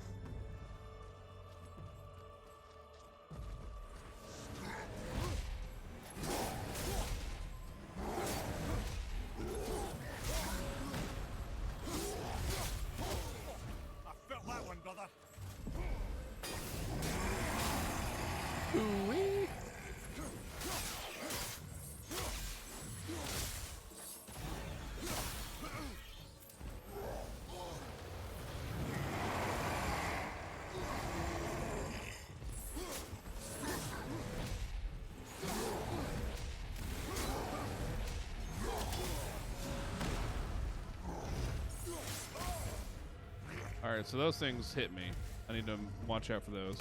Speaker 1: Alright, so those things hit me. I need to watch out for those.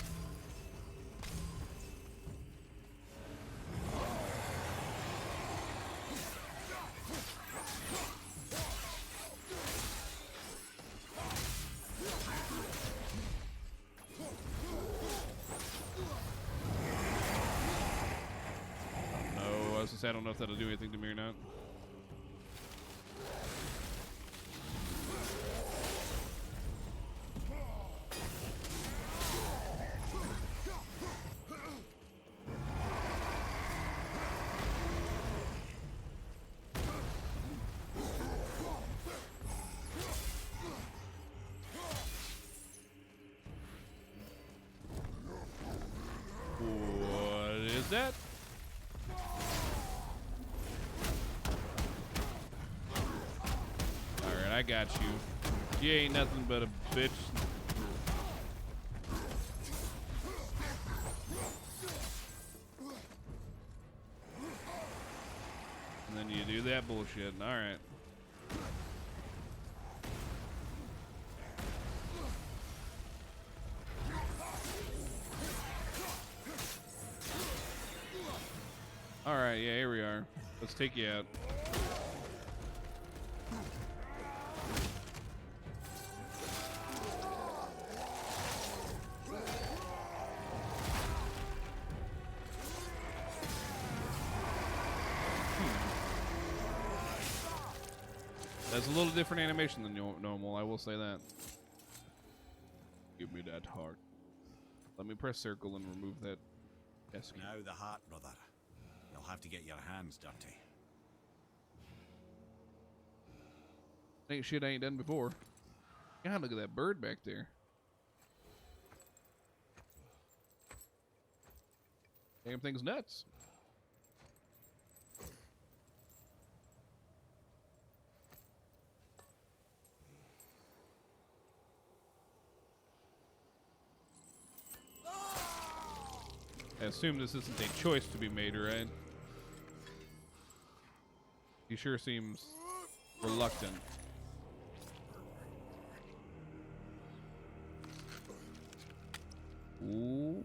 Speaker 1: No, I was gonna say I don't know if that'll do anything to me or not. What is that? Alright, I got you. You ain't nothing but a bitch. And then you do that bullshit. Alright. Alright, yeah, here we are. Let's take you out. That's a little different animation than normal, I will say that. Give me that heart. Let me press circle and remove that pesky.
Speaker 4: Now the heart, brother. You'll have to get your hands dirty.
Speaker 1: Ain't shit I ain't done before. God, look at that bird back there. Damn thing's nuts. I assume this isn't a choice to be made, right? He sure seems reluctant. Ooh.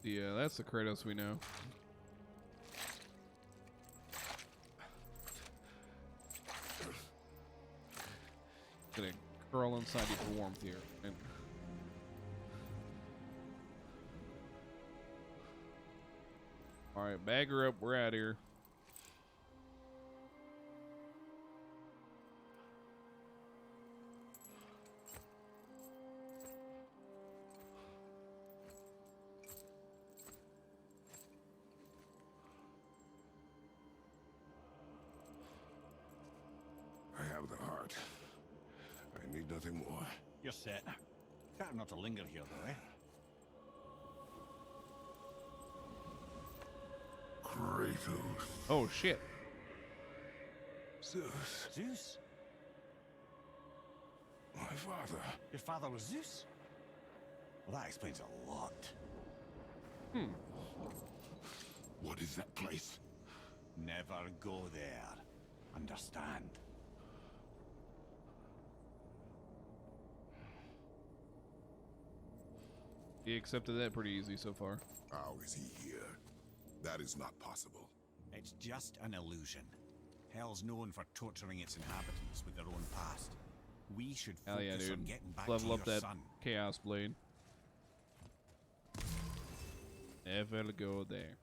Speaker 1: Yeah, that's the Kratos we know. Gonna curl inside you for warmth here. And all right, bag her up. We're out here.
Speaker 5: I have the heart. I need nothing more.
Speaker 4: You're set. Better not to linger here, though, eh?
Speaker 5: Kratos.
Speaker 1: Oh shit.
Speaker 5: Zeus.
Speaker 4: Zeus?
Speaker 5: My father.
Speaker 4: Your father was Zeus? Well, that explains a lot.
Speaker 5: What is that place?
Speaker 4: Never go there. Understand?
Speaker 1: He accepted that pretty easy so far.
Speaker 5: How is he here? That is not possible.
Speaker 4: It's just an illusion. Hell's known for torturing its inhabitants with their own past. We should
Speaker 1: Hell yeah,
Speaker 4: focus on
Speaker 1: dude.
Speaker 4: getting back
Speaker 1: Level
Speaker 4: to
Speaker 1: up
Speaker 4: your
Speaker 1: that
Speaker 4: son.
Speaker 1: Chaos Blade. Never go there.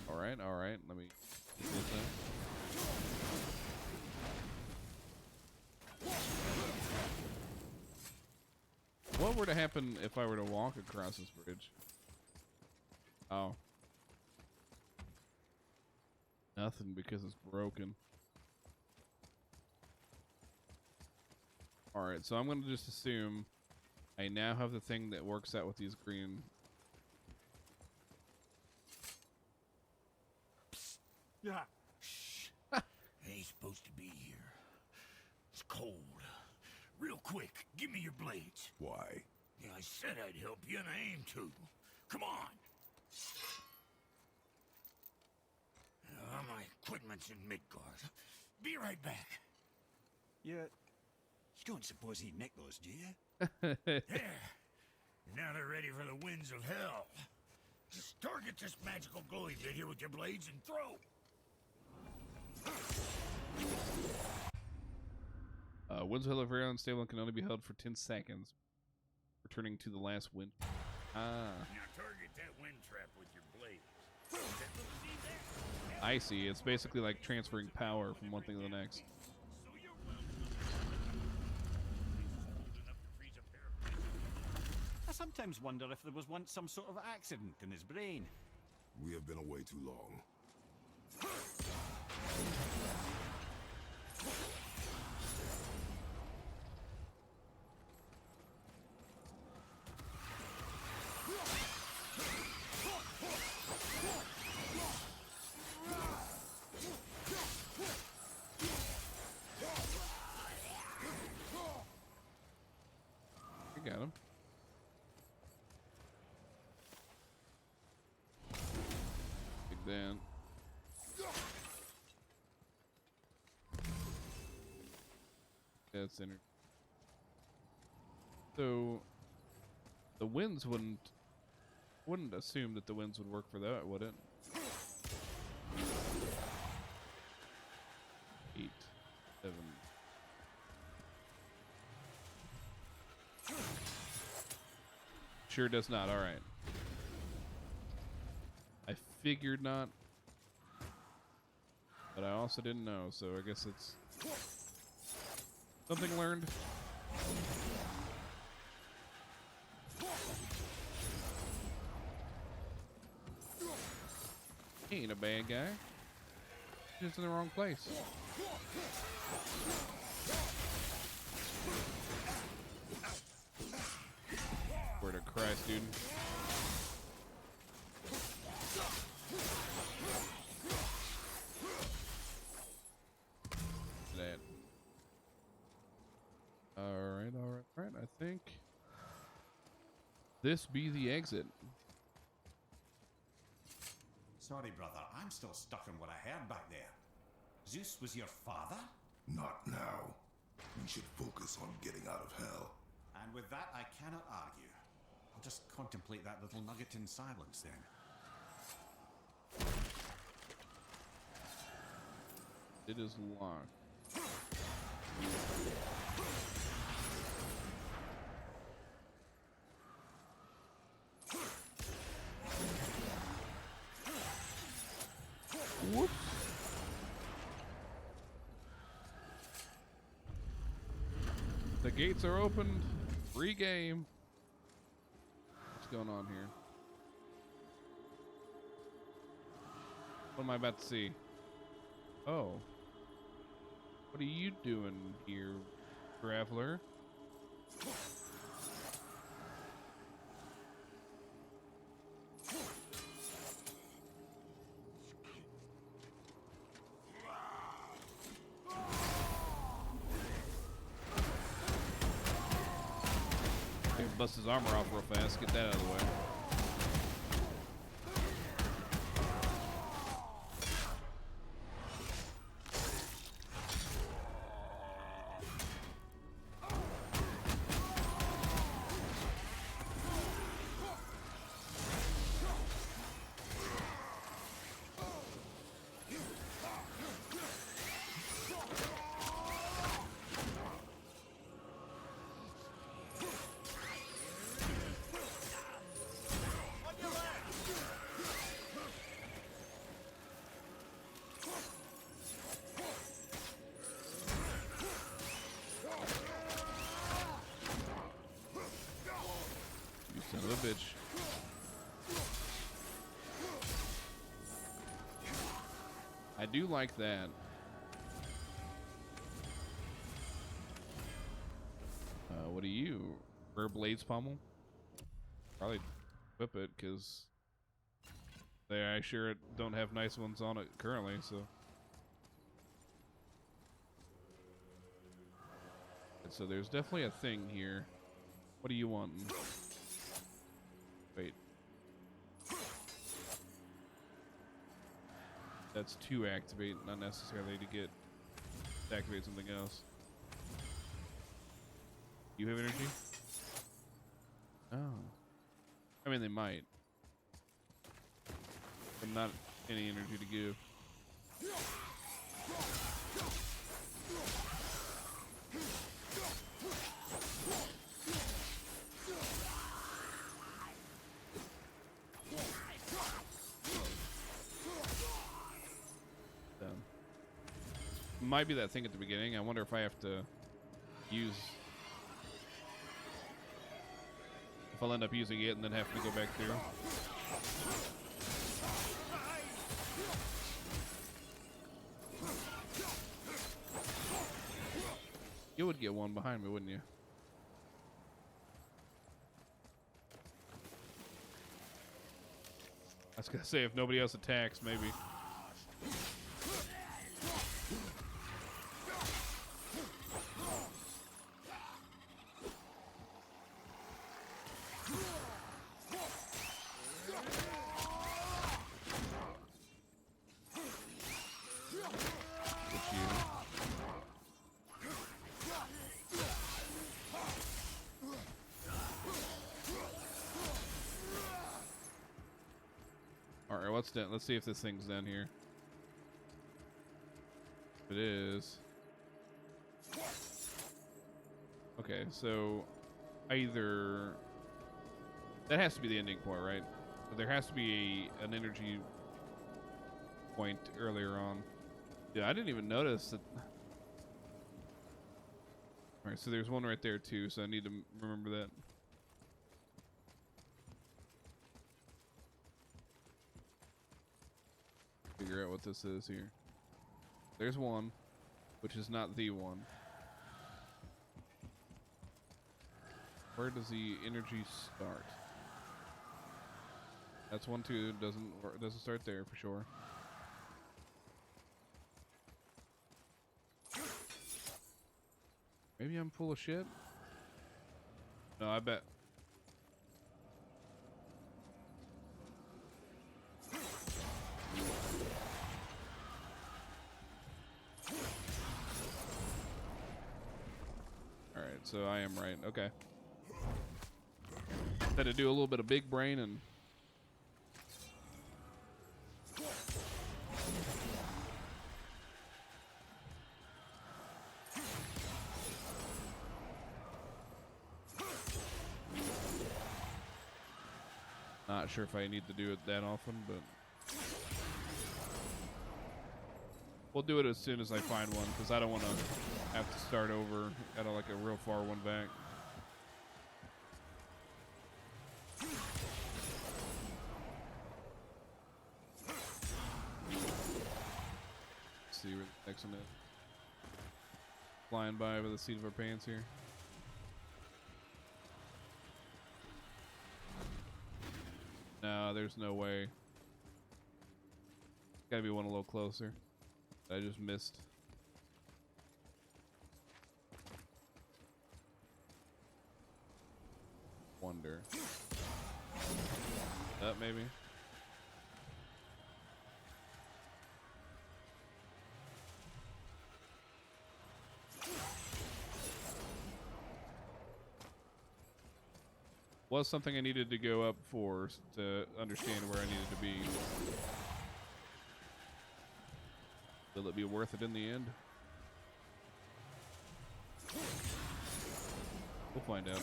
Speaker 1: Alright, alright. Let me get this out. What were to happen if I were to walk across this bridge? Oh. Nothing, because it's broken. Alright, so I'm going to just assume I now have the thing that works out with these green.
Speaker 8: Yeah. Shh. Ain't supposed to be here. It's cold. Real quick, give me your blades.
Speaker 5: Why?
Speaker 8: Yeah, I said I'd help you, and I aim to. come on. My equipment's in Midgard. Be right back.
Speaker 4: You don't suppose he nicked those, do you?
Speaker 8: There. Now they're ready for the winds of hell. Just target this magical glowy bit here with your blades and throw.
Speaker 1: Winds of hell are very unstable and can only be held for 10 seconds. Returning to the last wind.
Speaker 8: Now target that wind trap with your blades.
Speaker 1: I see. It's basically like transferring power from one thing to the next.
Speaker 4: I sometimes wonder if there was once some sort of accident in his brain.
Speaker 5: We have been away too long.
Speaker 1: I got him. Big Dan. That's energy. So the winds wouldn't assume that the winds would work for that, would it? 8, 7. Sure does not. All right. I figured not, but I also didn't know, so I guess it's something learned. He ain't a bad guy. He's just in the wrong place. Word of Christ, dude. That. Alright. I think this be the exit.
Speaker 4: Sorry, brother. I'm still stuck on what I heard back there. Zeus was your father?
Speaker 5: Not now. We should focus on getting out of hell.
Speaker 4: And with that, I cannot argue. I'll just contemplate that little nugget in silence then.
Speaker 1: It is locked. Whoops. The gates are opened. Free game. What's going on here? What am I about to see? Oh. What are you doing here, traveler? Okay, bust his armor off real fast. Get that out of the way. Son of a bitch. I do like that. What are you? Rare Blades Pommel? Probably whip it, because I sure don't have nice ones on it currently, so. And so there's definitely a thing here. What do you want? Wait. That's to activate, not necessarily to get to activate something else. You have energy? Oh. I mean, they might. But not any energy to give. Might be that thing at the beginning. I wonder if I have to use... If I'll end up using it and then have to go back through. You would get one behind me, wouldn't you? I was gonna say, if nobody else attacks, maybe. Alright, what's down? Let's see if this thing's down here. It is. Okay, so either that has to be the ending point, right? So there has to be an energy point earlier on. Yeah, I didn't even notice that. Alright, so there's one right there too, so I need to remember that. Figure out what this is here. There's one, which is not the one. Where does the energy start? That's one too. Doesn't start there for sure. Maybe I'm full of shit. No, I bet. All right, so I am right. Okay. Had to do a little bit of big brain and. Not sure if I need to do it that often, but we'll do it as soon as I find one, because I don't want to have to start over at like a real far one back. Let's see where the next one is. Flying by with the seat of our pants here. No, there's no way. Gotta be one a little closer. I just missed. Wonder. That maybe. Was something I needed to go up for to understand where I needed to be. Will it be worth it in the end? We'll find out.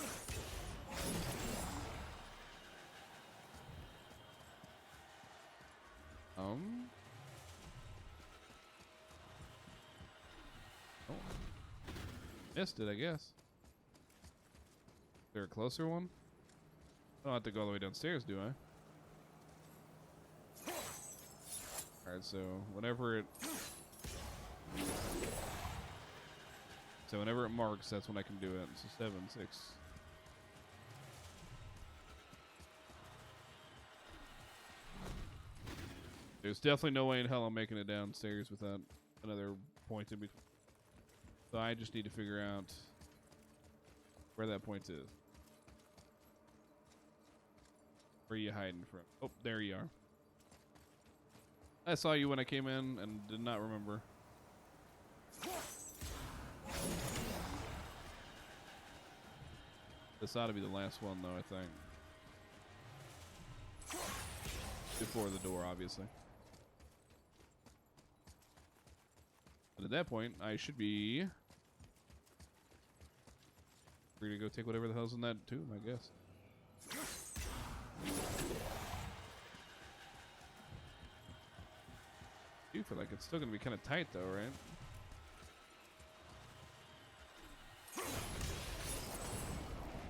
Speaker 1: Oh. Missed it, I guess. Is there a closer one? I don't have to go all the way downstairs, do I? Alright, so whenever it marks, that's when I can do it. So 7, 6. There's definitely no way in hell I'm making it downstairs without another point in between. So I just need to figure out where that point is. Where are you hiding from? Oh, there you are. I saw you when I came in and did not remember. This ought to be the last one, though, I think. Before the door, obviously. But at that point, I should be free to go take whatever the hell's in that tomb, I guess. I do feel like it's still going to be kind of tight, though, right?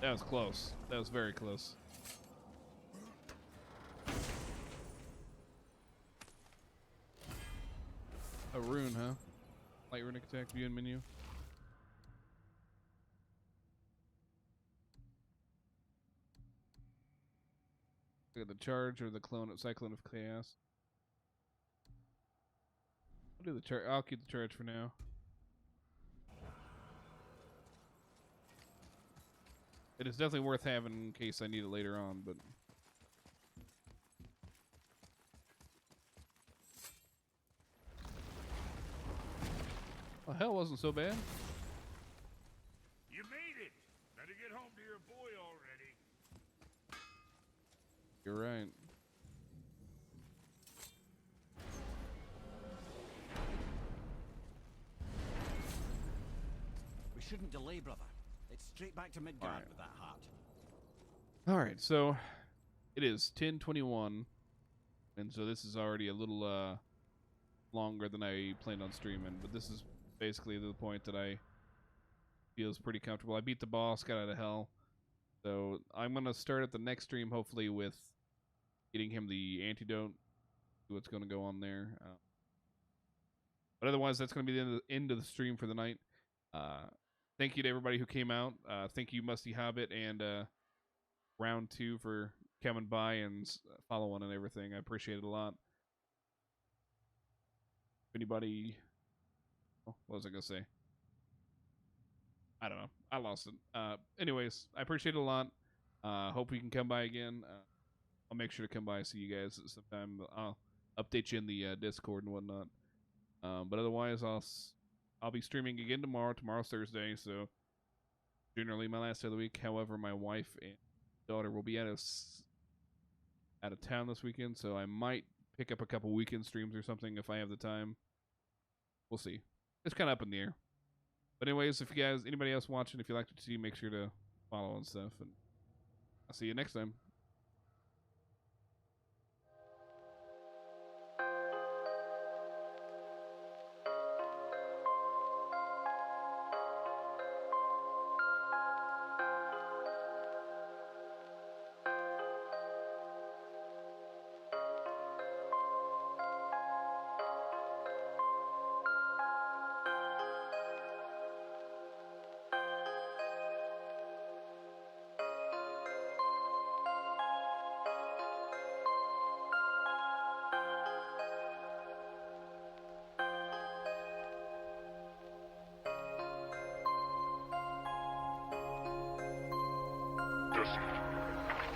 Speaker 1: That was close. That was very close. A rune, huh? Light runic attack, view and menu. Look at the charge or the clone of Cyclone of Chaos. I'll do the charge. I'll keep the charge for now. It is definitely worth having in case I need it later on, but well, hell wasn't so bad.
Speaker 8: You made it. Better get home to your boy already.
Speaker 1: You're right.
Speaker 4: We shouldn't delay, brother. It's straight back to Midgard
Speaker 1: Alright.
Speaker 4: with that heart.
Speaker 1: All right, so it is 10:21, and so this is already a little longer than I planned on streaming, but this is basically the point that I feel is pretty comfortable. I beat the boss, got out of hell, so I'm gonna start at the next stream, hopefully with getting him the antidote. See what's gonna go on there, but otherwise that's gonna be the end of the stream for the night. Thank you to everybody who came out. Thank you, Musty Hobbit, and Round 2 for coming by and following and everything. I appreciate it a lot. If anybody, oh, what was I gonna say? I don't know. I lost it. Anyways, I appreciate it a lot. Hope we can come by again. I'll make sure to come by and see you guys sometime. I'll update you in the Discord and whatnot. But otherwise, I'll be streaming again tomorrow. Tomorrow's Thursday, so generally my last day of the week. However, my wife and daughter will be out of town this weekend, so I might pick up a couple weekend streams or something if I have the time. We'll see. It's kind of up in the air. But anyways, if you guys, anybody else watching, if you like what you see, make sure to follow and stuff. And I'll see you next time.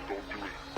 Speaker 11: Don't do it.